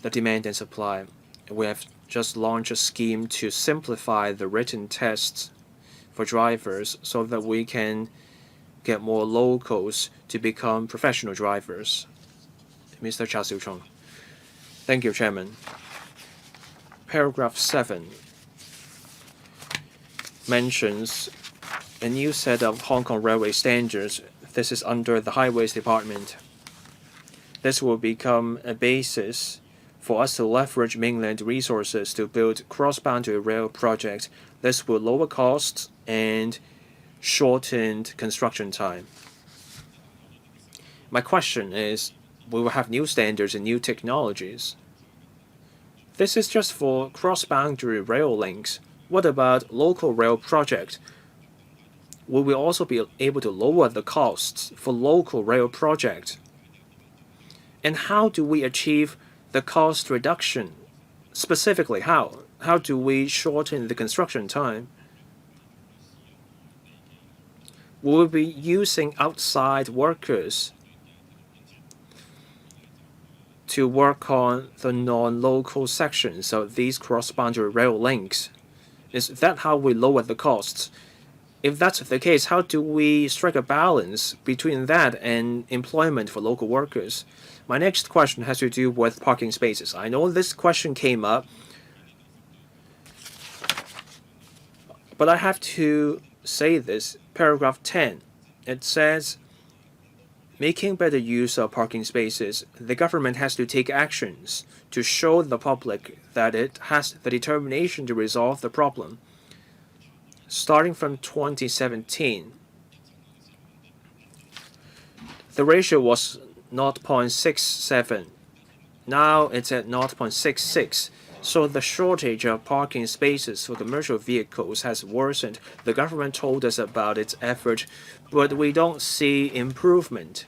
the demand and supply. We have just launched a scheme to simplify the written tests for drivers so that we can get more locals to become professional drivers. Mr. Cha Siu-chung. Thank you, Chairman. Paragraph 7 mentions a new set of Hong Kong Railway standards. This is under the Highways Department. This will become a basis for us to leverage mainland resources to build cross-boundary rail projects. This will lower costs and shorten construction time. My question is, we will have new standards and new technologies. This is just for cross-boundary rail links. What about local rail projects? Will we also be able to lower the costs for local rail projects? And how do we achieve the cost reduction? Specifically, how? How do we shorten the construction time? Will we be using outside workers to work on the non-local sections of these cross-boundary rail links? Is that how we lower the costs? If that's the case, how do we strike a balance between that and employment for local workers? My next question has to do with parking spaces. I know this question came up, but I have to say this. Paragraph 10, it says, making better use of parking spaces, the government has to take actions to show the public that it has the determination to resolve the problem. Starting from 2017, the ratio was 0.67. Now it's at 0.66. So the shortage of parking spaces for commercial vehicles has worsened. The government told us about its effort, but we don't see improvement.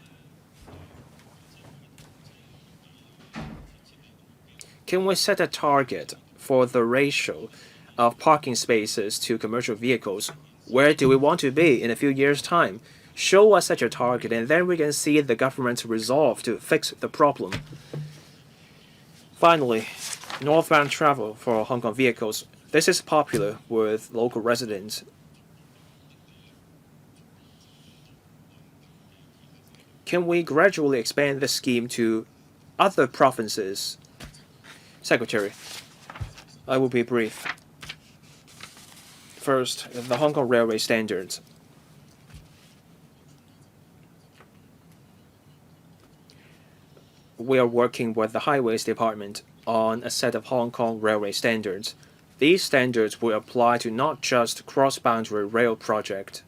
Can we set a target for the ratio of parking spaces to commercial vehicles? Where do we want to be in a few years' time? Show us such a target, and then we can see the government's resolve to fix the problem. Finally, northbound travel for Hong Kong vehicles. This is popular with local residents. Can we gradually expand the scheme to other provinces? Secretary, I will be brief. First, the Hong Kong Railway standards. We are working with the Highways Department on a set of Hong Kong Railway standards. These standards will apply to not just cross-boundary rail projects.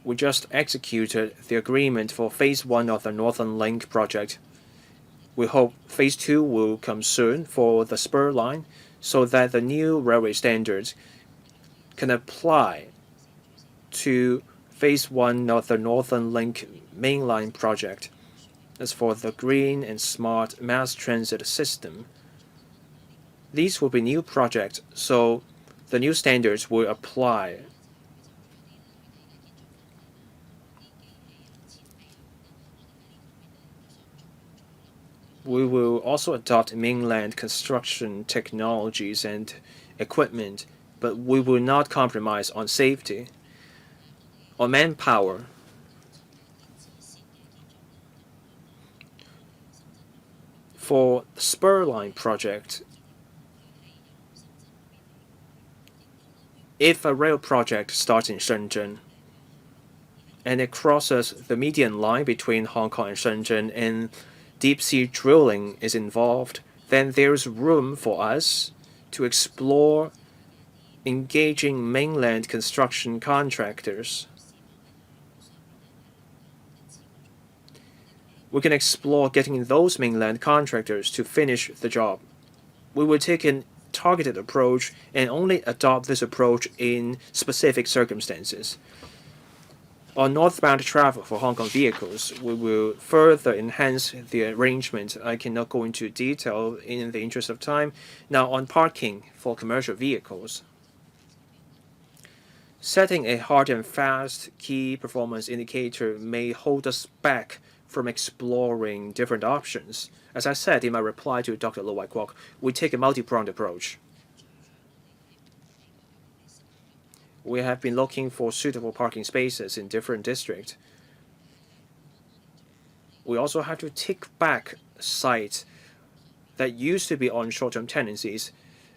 We just executed the agreement for Phase 1 of the Northern Link project. We hope Phase 2 will come soon for the spur line so that the new railway standards can apply to Phase 1 of the Northern Link mainline project. As for the green and smart mass transit system, these will be new projects, so the new standards will apply. We will also adopt mainland construction technologies and equipment, but we will not compromise on safety. On manpower, for the spur line project, if a rail project starts in Shenzhen and it crosses the median line between Hong Kong and Shenzhen and deep sea drilling is involved, then there's room for us to explore engaging mainland construction contractors. We can explore getting those mainland contractors to finish the job. We will take a targeted approach and only adopt this approach in specific circumstances. On northbound travel for Hong Kong vehicles, we will further enhance the arrangement. I cannot go into detail in the interest of time. Now, on parking for commercial vehicles, setting a hard and fast key performance indicator may hold us back from exploring different options. As I said in my reply to Dr. Lo Wai-kwok, we take a multi-pronged approach. We have been looking for suitable parking spaces in different districts. We also have to take back sites that used to be on short-term tenancies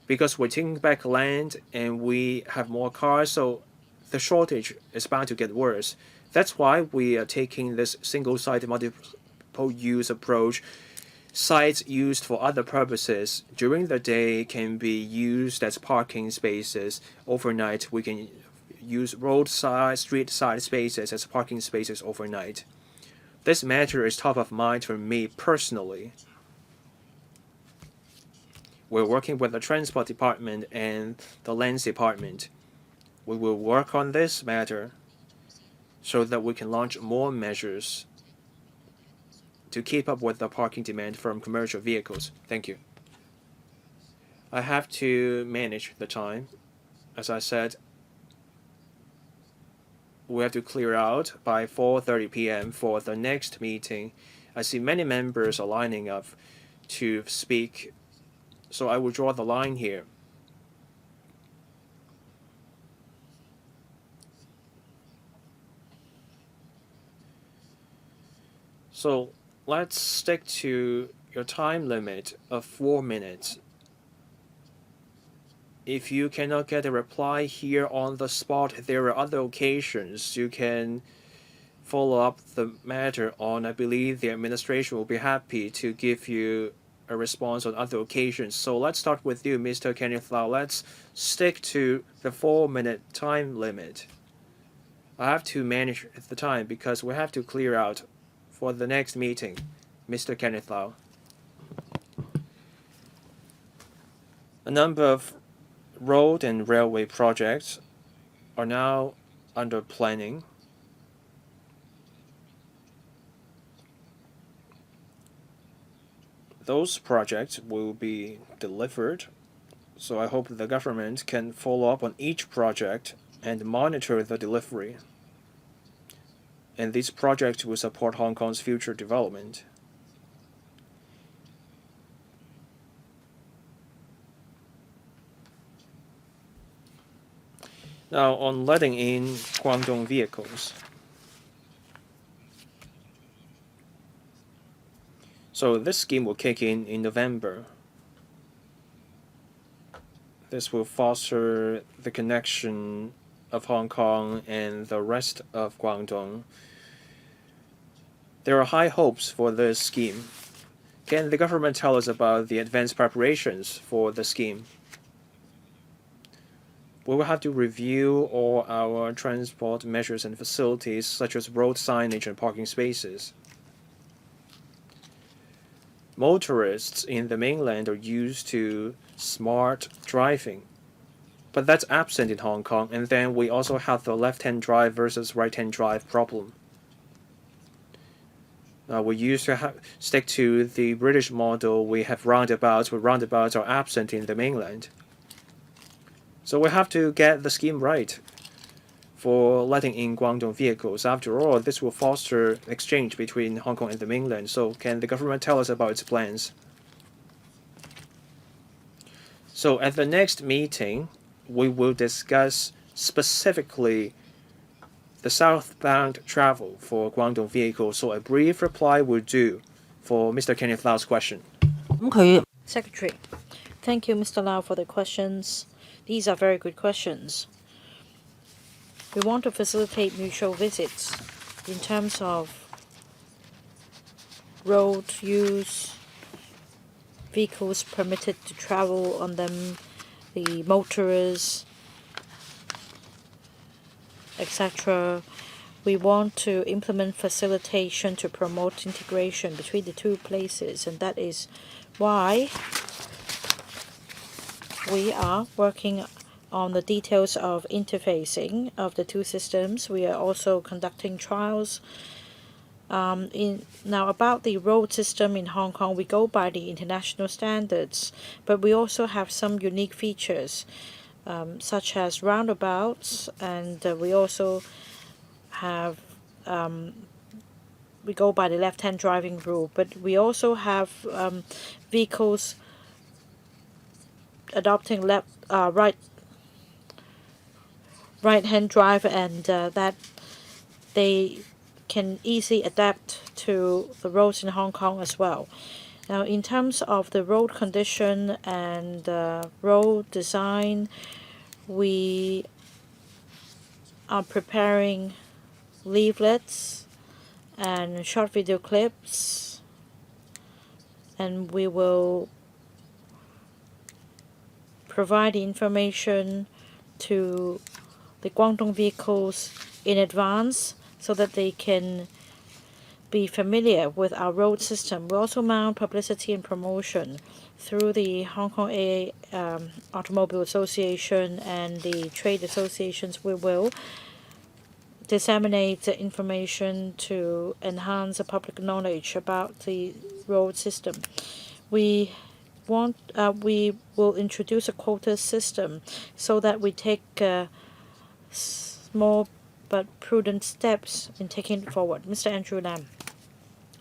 because we're taking back land and we have more cars, so the shortage is bound to get worse. That's why we are taking this single-site multiple use approach. Sites used for other purposes during the day can be used as parking spaces. Overnight, we can use roadside, street-side spaces as parking spaces overnight. This matter is top of mind for me personally. We're working with the Transport Department and the Lands Department. We will work on this matter so that we can launch more measures to keep up with the parking demand from commercial vehicles. Thank you. I have to manage the time. As I said, we have to clear out by 4:30 p.m. for the next meeting. I see many members are lining up to speak, so I will draw the line here. So let's stick to your time limit of 4 minutes. If you cannot get a reply here on the spot, there are other occasions you can follow up the matter on. I believe the administration will be happy to give you a response on other occasions. So let's start with you, Mr. Kenneth Lau. Let's stick to the 4-minute time limit. I have to manage the time because we have to clear out for the next meeting. Mr. Kenneth Lau. A number of road and railway projects are now under planning. Those projects will be delivered, so I hope the government can follow up on each project and monitor the delivery. And these projects will support Hong Kong's future development. Now, on letting in Guangdong vehicles. So this scheme will kick in November. This will foster the connection of Hong Kong and the rest of Guangdong. There are high hopes for this scheme. Can the government tell us about the advanced preparations for the scheme? We will have to review all our transport measures and facilities, such as road signage and parking spaces. Motorists in the mainland are used to smart driving, but that's absent in Hong Kong, and then we also have the left-hand drive versus right-hand drive problem. We used to stick to the British model. We have roundabouts, but roundabouts are absent in the mainland. So we have to get the scheme right for letting in Guangdong vehicles. After all, this will foster exchange between Hong Kong and the mainland. So can the government tell us about its plans? So at the next meeting, we will discuss specifically the southbound travel for Guangdong vehicles. So a brief reply will do for Mr. Kenneth Lau's question. Secretary, thank you, Mr. Lau, for the questions. These are very good questions. We want to facilitate mutual visits in terms of road use, vehicles permitted to travel on them, the motorists, etc. We want to implement facilitation to promote integration between the two places, and that is why we are working on the details of interfacing of the two systems. We are also conducting trials. Now about the road system in Hong Kong, we go by the international standards, but we also have some unique features, such as roundabouts, and we also have we go by the left-hand driving rule, but we also have vehicles adopting right-hand drive, and that they can easily adapt to the roads in Hong Kong as well. Now, in terms of the road condition and road design, we are preparing leaflets and short video clips, and we will provide the information to the Guangdong vehicles in advance so that they can be familiar with our road system. We also mount publicity and promotion through the Hong Kong Automobile Association and the trade associations. We will disseminate the information to enhance the public knowledge about the road system. We will introduce a quota system so that we take small but prudent steps in taking it forward. Mr. Andrew Lam,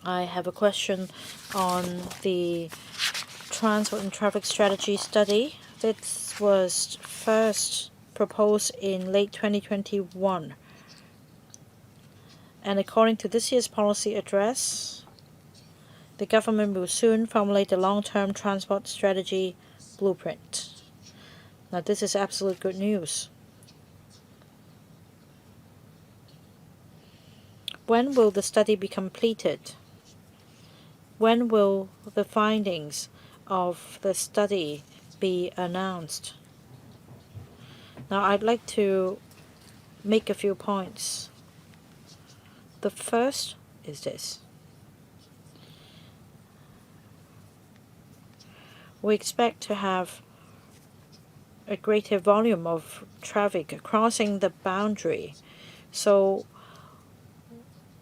I have a question on the Transport and Traffic Strategy Study. This was first proposed in late 2021. And according to this year's policy address, the government will soon formulate a long-term transport strategy blueprint. Now, this is absolute good news. When will the study be completed? When will the findings of the study be announced? Now, I'd like to make a few points. The first is this. We expect to have a greater volume of traffic crossing the boundary, so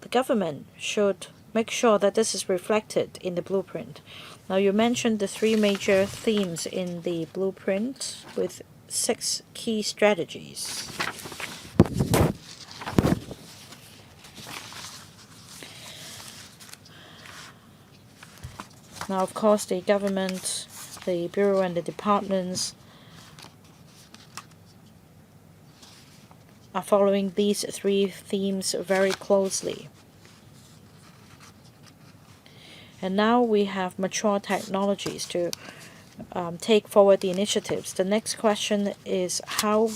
the government should make sure that this is reflected in the blueprint. Now, you mentioned the three major themes in the blueprint with 6 key strategies. Now, of course, the government, the Bureau and the departments are following these 3 themes very closely. And now we have mature technologies to take forward the initiatives. The next question is, how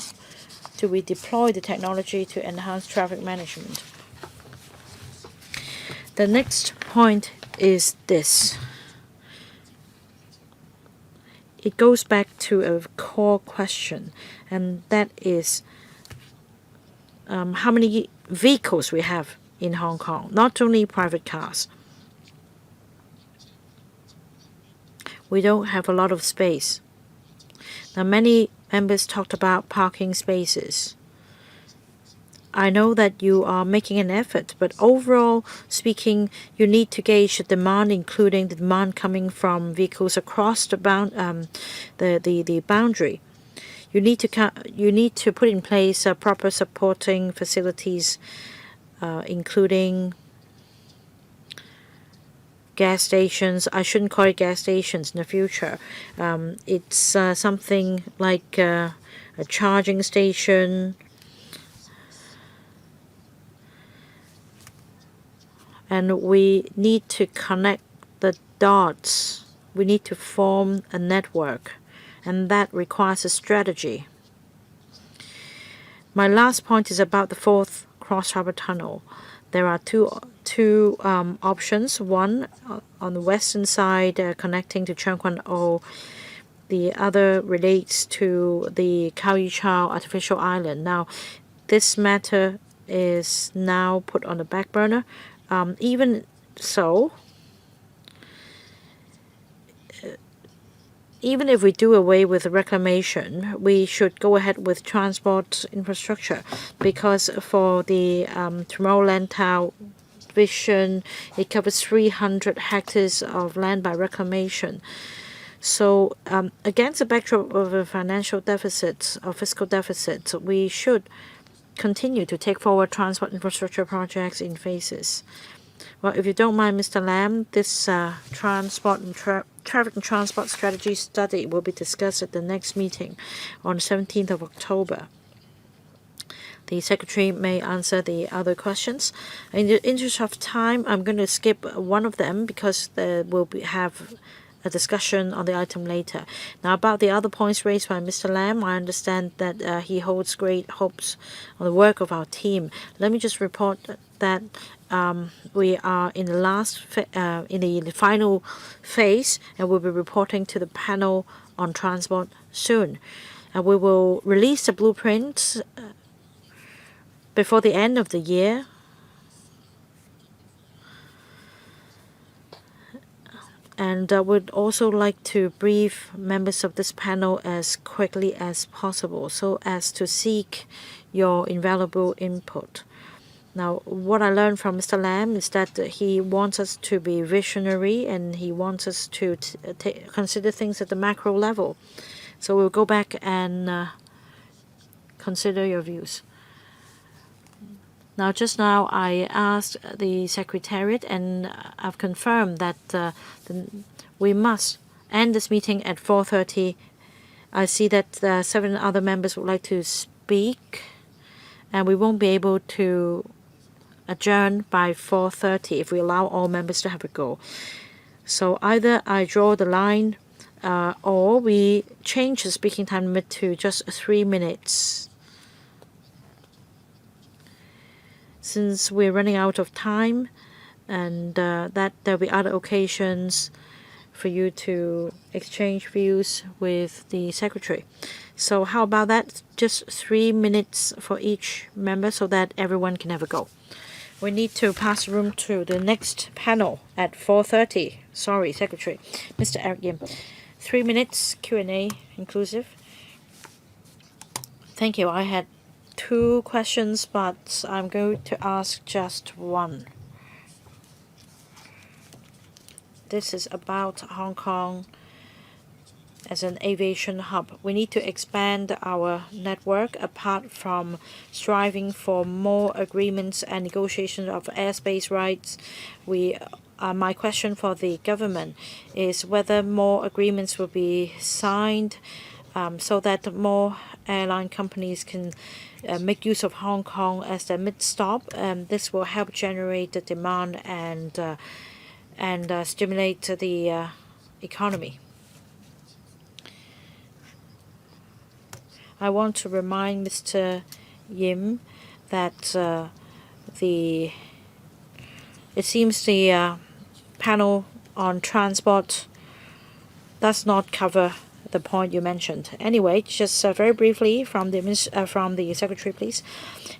do we deploy the technology to enhance traffic management? The next point is this. It goes back to a core question, and that is how many vehicles we have in Hong Kong, not only private cars. We don't have a lot of space. Now, many members talked about parking spaces. I know that you are making an effort, but overall speaking, you need to gauge the demand, including the demand coming from vehicles across the boundary. you need to put in place proper supporting facilities, including gas stations. I shouldn't call it gas stations in the future. It's something like a charging station. And we need to connect the dots. We need to form a network, and that requires a strategy. My last point is about the fourth cross-harbor tunnel. There are two options. One on the western side connecting to Cheung Kwan O. The other relates to the Khao Yi Chau artificial island. Now, this matter is now put on the back burner. Even so, even if we do away with reclamation, we should go ahead with transport infrastructure, because for the Tomorrowland Town vision, it covers 300 hectares of land by reclamation. So against the backdrop of a financial deficit, or fiscal deficit, we should continue to take forward transport infrastructure projects in phases. Well, if you don't mind, Mr. Lam, this traffic and transport strategy study will be discussed at the next meeting on 17th of October. The Secretary may answer the other questions. In the interest of time, I'm going to skip one of them because there will have a discussion on the item later. Now, about the other points raised by Mr. Lam, I understand that he holds great hopes on the work of our team. Let me just report that we are in the final phase, and we'll be reporting to the panel on transport soon. We will release the blueprints before the end of the year. And I would also like to brief members of this panel as quickly as possible so as to seek your invaluable input. Now, what I learned from Mr. Lam is that he wants us to be visionary, and he wants us to consider things at the macro level. So we'll go back and consider your views. Now, just now, I asked the Secretariat, and I've confirmed that we must end this meeting at 4:30. I see that 7 other members would like to speak, and we won't be able to adjourn by 4:30 if we allow all members to have a go. So either I draw the line or we change the speaking time limit to just 3 minutes. Since we're running out of time, and that there'll be other occasions for you to exchange views with the Secretary. So how about that? Just 3 minutes for each member so that everyone can have a go. We need to pass the room to the next panel at 4:30. Sorry, Secretary. Mr. Eric Yim. 3 minutes, Q&A inclusive. Thank you. I had 2 questions, but I'm going to ask just one. This is about Hong Kong as an aviation hub. We need to expand our network apart from striving for more agreements and negotiations of airspace rights. My question for the government is whether more agreements will be signed so that more airline companies can make use of Hong Kong as their mid-stop. This will help generate the demand and stimulate the economy. I want to remind Mr. Yim that it seems the panel on transport does not cover the point you mentioned. Anyway, just very briefly from the Secretary, please.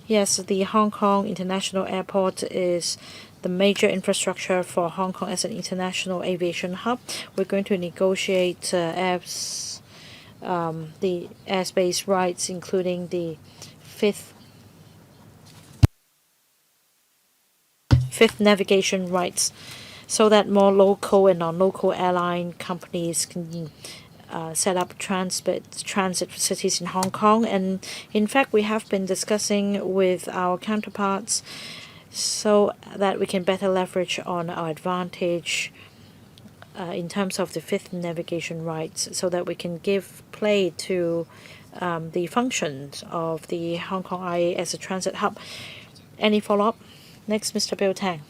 Yes, the Hong Kong International Airport is the major infrastructure for Hong Kong as an international aviation hub. We're going to negotiate the airspace rights, including the fifth navigation rights, so that more local and non-local airline companies can set up transit cities in Hong Kong. And in fact, we have been discussing with our counterparts so that we can better leverage on our advantage in terms of the fifth navigation rights, so that we can give play to the functions of the Hong Kong IA as a transit hub. Any follow-up? Next, Mr. Bill Tang.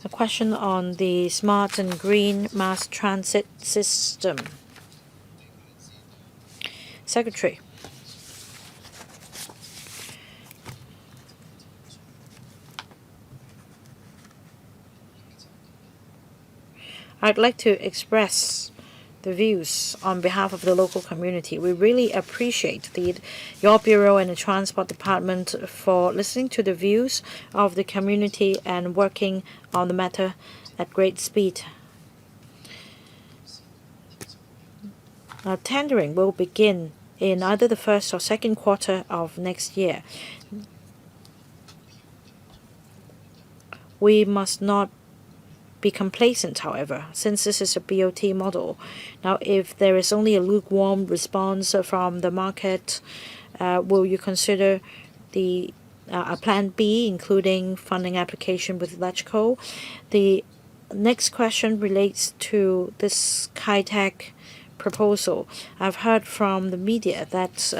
A question on the smart and green mass transit system. Secretary. I'd like to express the views on behalf of the local community. We really appreciate your Bureau and the Transport Department for listening to the views of the community and working on the matter at great speed. Tendering will begin in either the first or second quarter of next year. We must not be complacent, however, since this is a BOT model. Now, if there is only a lukewarm response from the market, will you consider a plan B, including funding application with LegCo? The next question relates to this Kai-Tak proposal. I've heard from the media that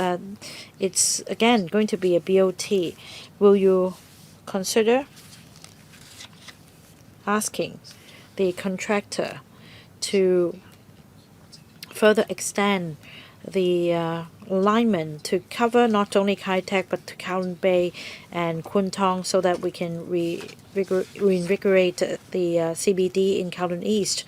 it's again going to be a BOT. Will you consider asking the contractor to further extend the alignment to cover not only Kai-Tak but to Kowloon Bay and Kwun Tong, so that we can reinvigorate the CBD in Kowloon East?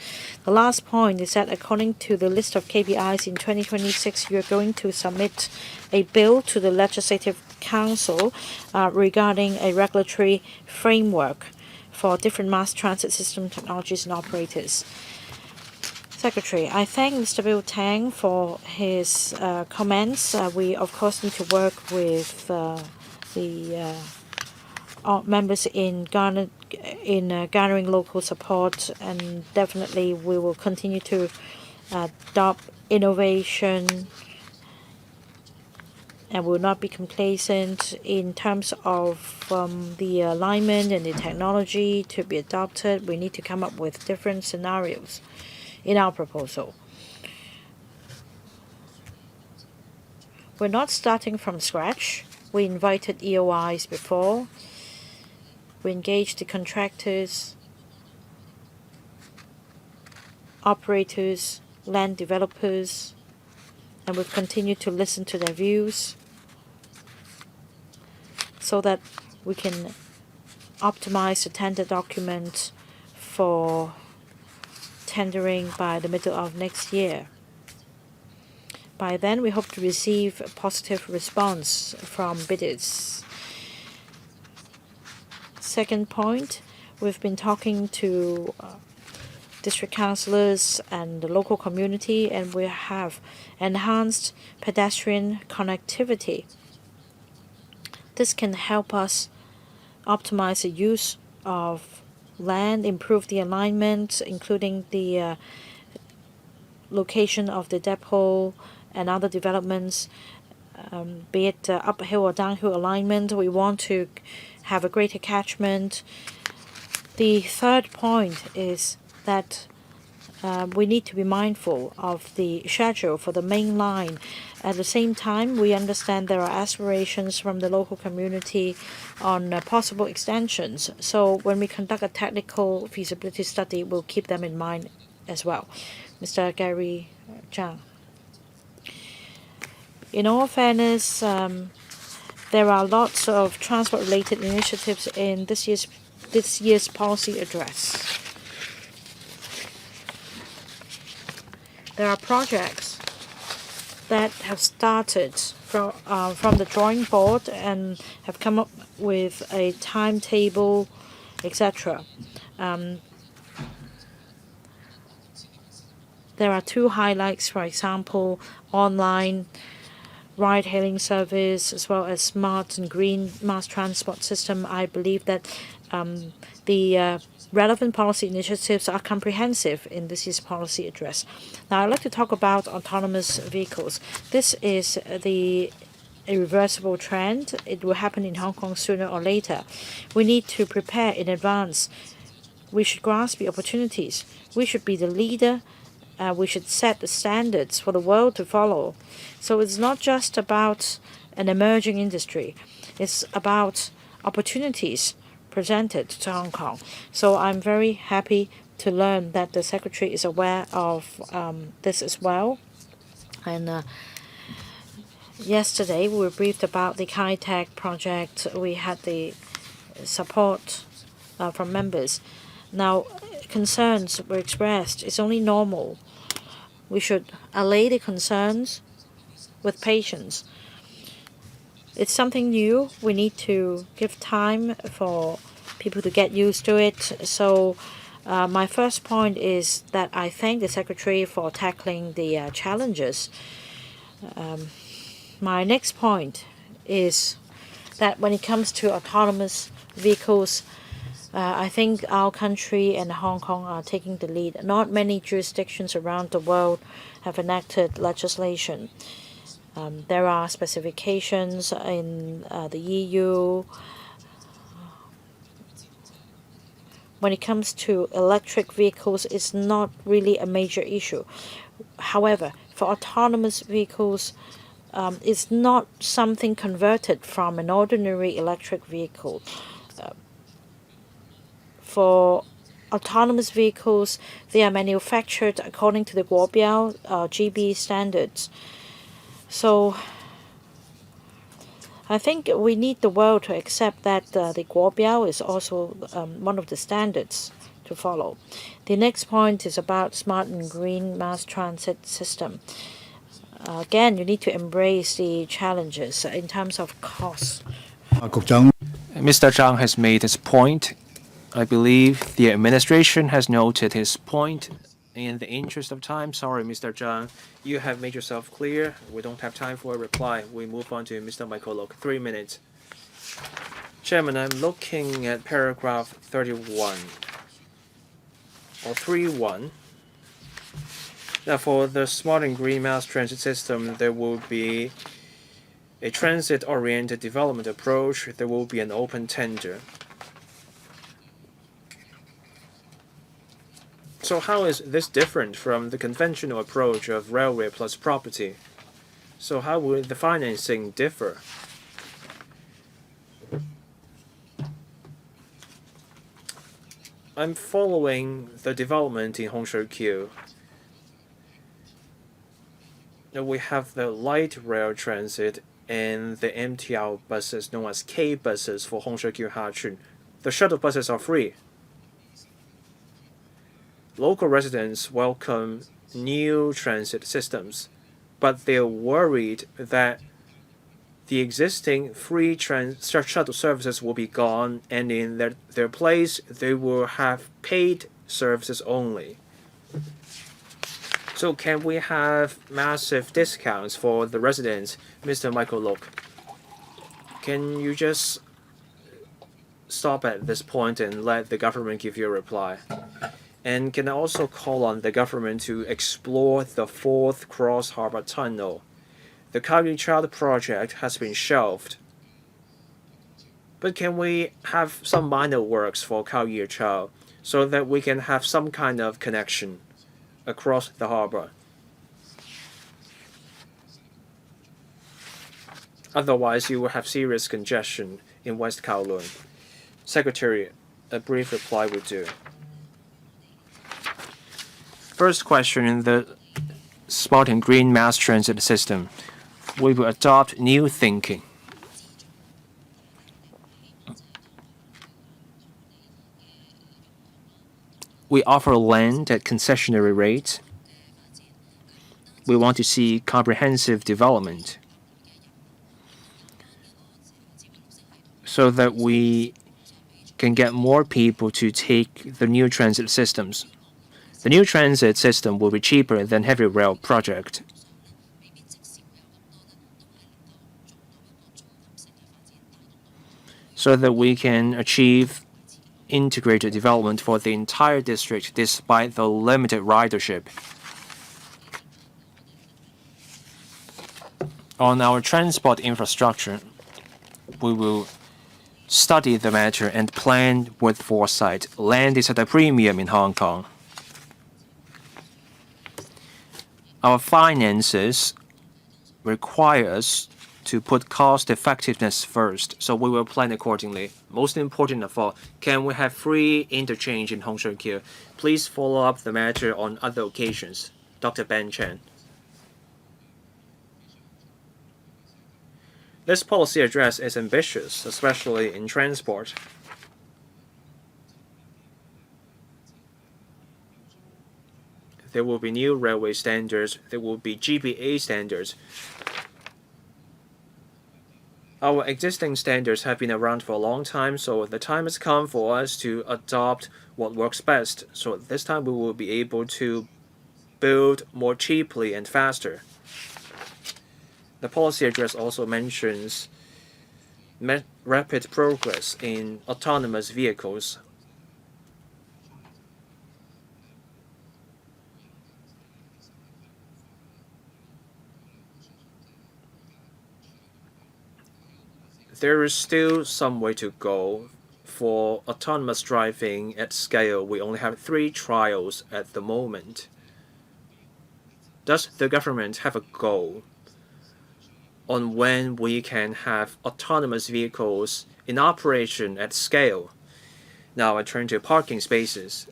The last point is that according to the list of KPIs in 2026, you're going to submit a bill to the Legislative Council regarding a regulatory framework for different mass transit system technologies and operators. Secretary, I thank Mr. Bill Tang for his comments. We, of course, need to work with the members in garnering local support, and definitely we will continue to adopt innovation and will not be complacent in terms of the alignment and the technology to be adopted. We need to come up with different scenarios in our proposal. We're not starting from scratch. We invited EOIs before. We engaged the contractors, operators, land developers, and we've continued to listen to their views so that we can optimize the tender document for tendering by the middle of next year. By then, we hope to receive a positive response from bidders. Second point, we've been talking to district councillors and the local community, and we have enhanced pedestrian connectivity. This can help us optimize the use of land, improve the alignment, including the location of the depot and other developments, be it uphill or downhill alignment. We want to have a greater catchment. The third point is that we need to be mindful of the schedule for the main line. At the same time, we understand there are aspirations from the local community on possible extensions. So when we conduct a technical feasibility study, we'll keep them in mind as well. Mr. Gary Zhang. In all fairness, there are lots of transport-related initiatives in this year's policy address. There are projects that have started from the drawing board and have come up with a timetable, etc. There are two highlights, for example, online ride-hailing service as well as smart and green mass transport system. I believe that the relevant policy initiatives are comprehensive in this year's policy address. Now, I'd like to talk about autonomous vehicles. This is the irreversible trend. It will happen in Hong Kong sooner or later. We need to prepare in advance. We should grasp the opportunities. We should be the leader. We should set the standards for the world to follow. So it's not just about an emerging industry. It's about opportunities presented to Hong Kong. So I'm very happy to learn that the Secretary is aware of this as well. And yesterday we were briefed about the Kai-Tak project. We had the support from members. Now, concerns were expressed. It's only normal. We should allay the concerns with patience. It's something new. We need to give time for people to get used to it. So my first point is that I thank the Secretary for tackling the challenges. My next point is that when it comes to autonomous vehicles, I think our country and Hong Kong are taking the lead. Not many jurisdictions around the world have enacted legislation. There are specifications in the EU. When it comes to electric vehicles, it's not really a major issue. However, for autonomous vehicles, it's not something converted from an ordinary electric vehicle. For autonomous vehicles, they are manufactured according to the Guobiao GB standards. So I think we need the world to accept that the Guobiao is also one of the standards to follow. The next point is about smart and green mass transit system. Again, you need to embrace the challenges in terms of cost. Mr. Zhang has made his point. I believe the administration has noted his point. In the interest of time, sorry, Mr. Zhang, you have made yourself clear. We don't have time for a reply. We move on to Mr. Michael Lok. 3 minutes. Chairman, I'm looking at paragraph 31 or 3.1. Now, for the smart and green mass transit system, there will be a transit-oriented development approach. There will be an open tender. So how is this different from the conventional approach of railway plus property? So how will the financing differ? I'm following the development in Hongshouqiu. We have the light rail transit and the MTR buses known as K buses for Hongshouqiu Hachun. The shuttle buses are free. Local residents welcome new transit systems, but they're worried that the existing free shuttle services will be gone, and in their place, they will have paid services only. So can we have massive discounts for the residents? Mr. Michael Lok, can you just stop at this point and let the government give you a reply? And can I also call on the government to explore the 4th Cross Harbour Tunnel? The Kaoyu Child project has been shelved. But can we have some minor works for Kaoyu Child so that we can have some kind of connection across the harbour? Otherwise, you will have serious congestion in West Kowloon. Secretary, a brief reply would do. First question, in the smart and green mass transit system, we will adopt new thinking. We offer land at concessionary rates. We want to see comprehensive development so that we can get more people to take the new transit systems. The new transit system will be cheaper than heavy rail project. So that we can achieve integrated development for the entire district despite the limited ridership. On our transport infrastructure, we will study the matter and plan with foresight. Land is at a premium in Hong Kong. Our finances require us to put cost effectiveness first, so we will plan accordingly. Most important of all, can we have free interchange in Hong Kong? Please follow up the matter on other occasions. Dr. Ben Chen. This policy address is ambitious, especially in transport. There will be new railway standards. There will be GBA standards. Our existing standards have been around for a long time, so the time has come for us to adopt what works best. So this time we will be able to build more cheaply and faster. The policy address also mentions rapid progress in autonomous vehicles. There is still some way to go. For autonomous driving at scale, we only have 3 trials at the moment. Does the government have a goal on when we can have autonomous vehicles in operation at scale? Now I turn to parking spaces.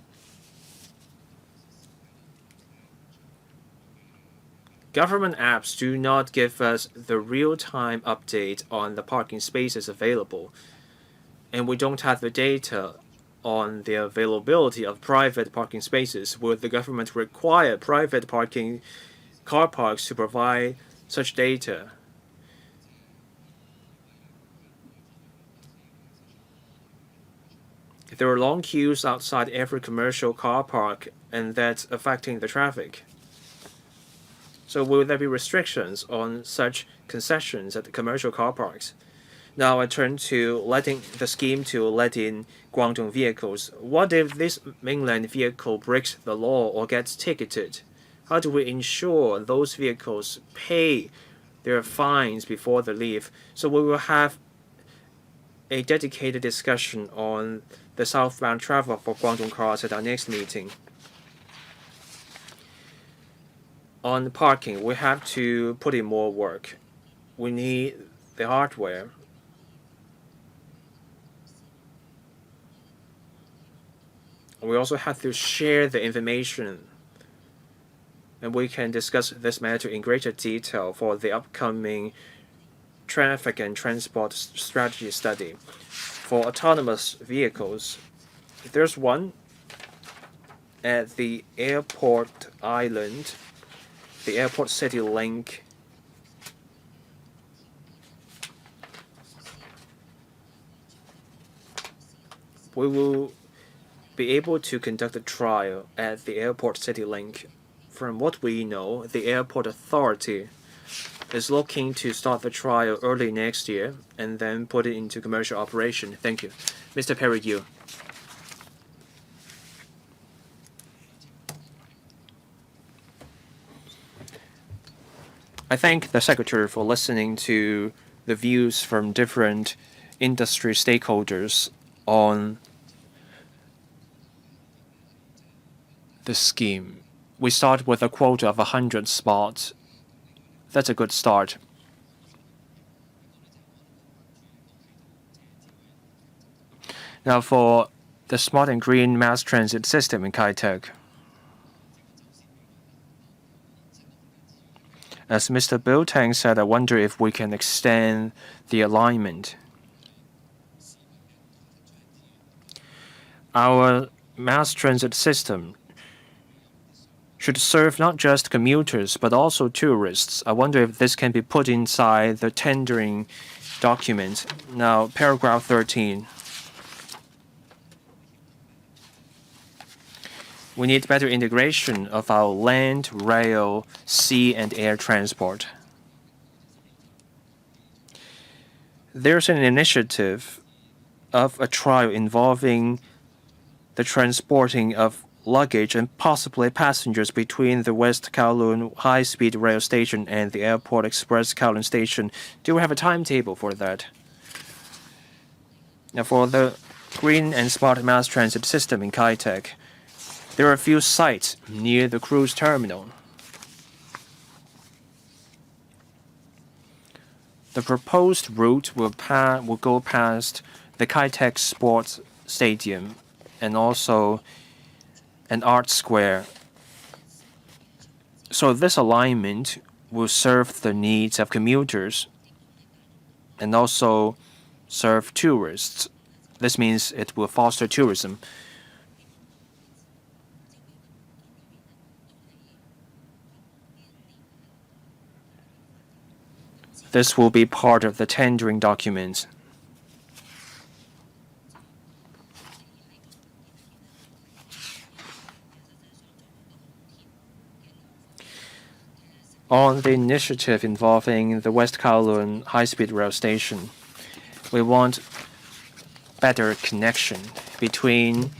Government apps do not give us the real-time update on the parking spaces available, and we don't have the data on the availability of private parking spaces. Will the government require private parking car parks to provide such data? There are long queues outside every commercial car park, and that's affecting the traffic. So will there be restrictions on such concessions at the commercial car parks? Now I turn to letting the scheme to let in Guangdong vehicles. What if this mainland vehicle breaks the law or gets ticketed? How do we ensure those vehicles pay their fines before they leave? So we will have a dedicated discussion on the southbound travel for Guangdong cars at our next meeting. On parking, we have to put in more work. We need the hardware. We also have to share the information, and we can discuss this matter in greater detail for the upcoming traffic and transport strategy study. For autonomous vehicles, there's one at the airport island, the airport city link. We will be able to conduct a trial at the airport city link. From what we know, the airport authority is looking to start the trial early next year and then put it into commercial operation. Thank you. Mr. Perry Yu. I thank the Secretary for listening to the views from different industry stakeholders on the scheme. We start with a quota of 100 spots. That's a good start. Now for the smart and green mass transit system in Kai-Tak. As Mr. Bill Tang said, I wonder if we can extend the alignment. Our mass transit system should serve not just commuters but also tourists. I wonder if this can be put inside the tendering document. Now, paragraph 13. We need better integration of our land, rail, sea, and air transport. There's an initiative of a trial involving the transporting of luggage and possibly passengers between the West Kowloon High-Speed Rail Station and the Airport Express Kowloon Station. Do we have a timetable for that? Now, for the green and smart mass transit system in Kai-Tak, there are a few sites near the cruise terminal. The proposed route will go past the Kai-Tak Sports Stadium and also an art square. So this alignment will serve the needs of commuters and also serve tourists. This means it will foster tourism. This will be part of the tendering document. On the initiative involving the West Kowloon High-Speed Rail Station, we want better connection between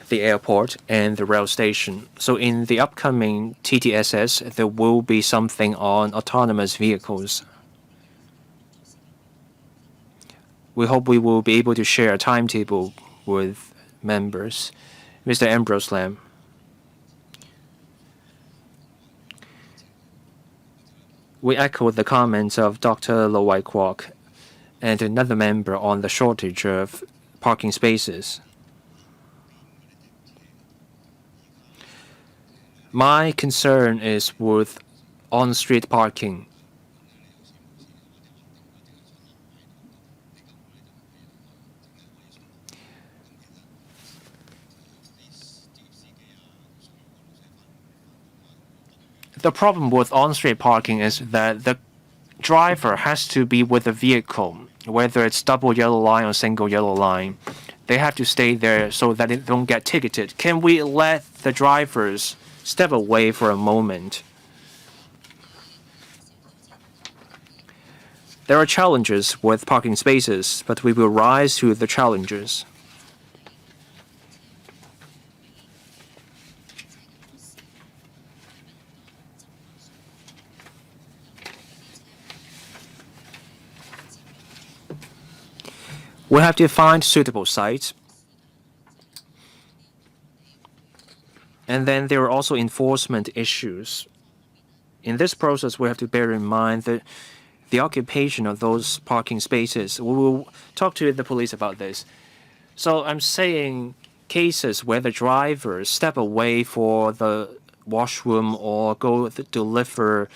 the airport and the rail station. So in the upcoming TTSS, there will be something on autonomous vehicles. We hope we will be able to share a timetable with members. Mr. Ambrose Lam. We echo the comments of Dr. Lo Wai Kwok and another member on the shortage of parking spaces. My concern is with on-street parking. The problem with on-street parking is that the driver has to be with the vehicle, whether it's double yellow line or single yellow line. They have to stay there so that they don't get ticketed. Can we let the drivers step away for a moment? There are challenges with parking spaces, but we will rise to the challenges. We have to find suitable sites. And then there are also enforcement issues. In this process, we have to bear in mind that the occupation of those parking spaces. We will talk to the police about this. So I'm saying cases where the drivers step away for the washroom or go deliver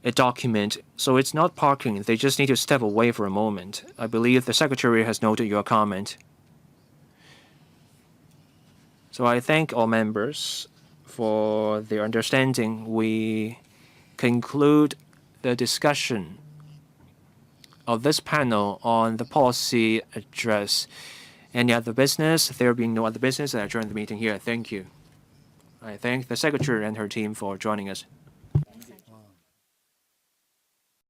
a document. So it's not parking. They just need to step away for a moment. I believe the Secretary has noted your comment. So I thank all members for their understanding. We conclude the discussion of this panel on the policy address. Any other business? There being no other business, I adjourn the meeting here. Thank you. I thank the Secretary and her team for joining us.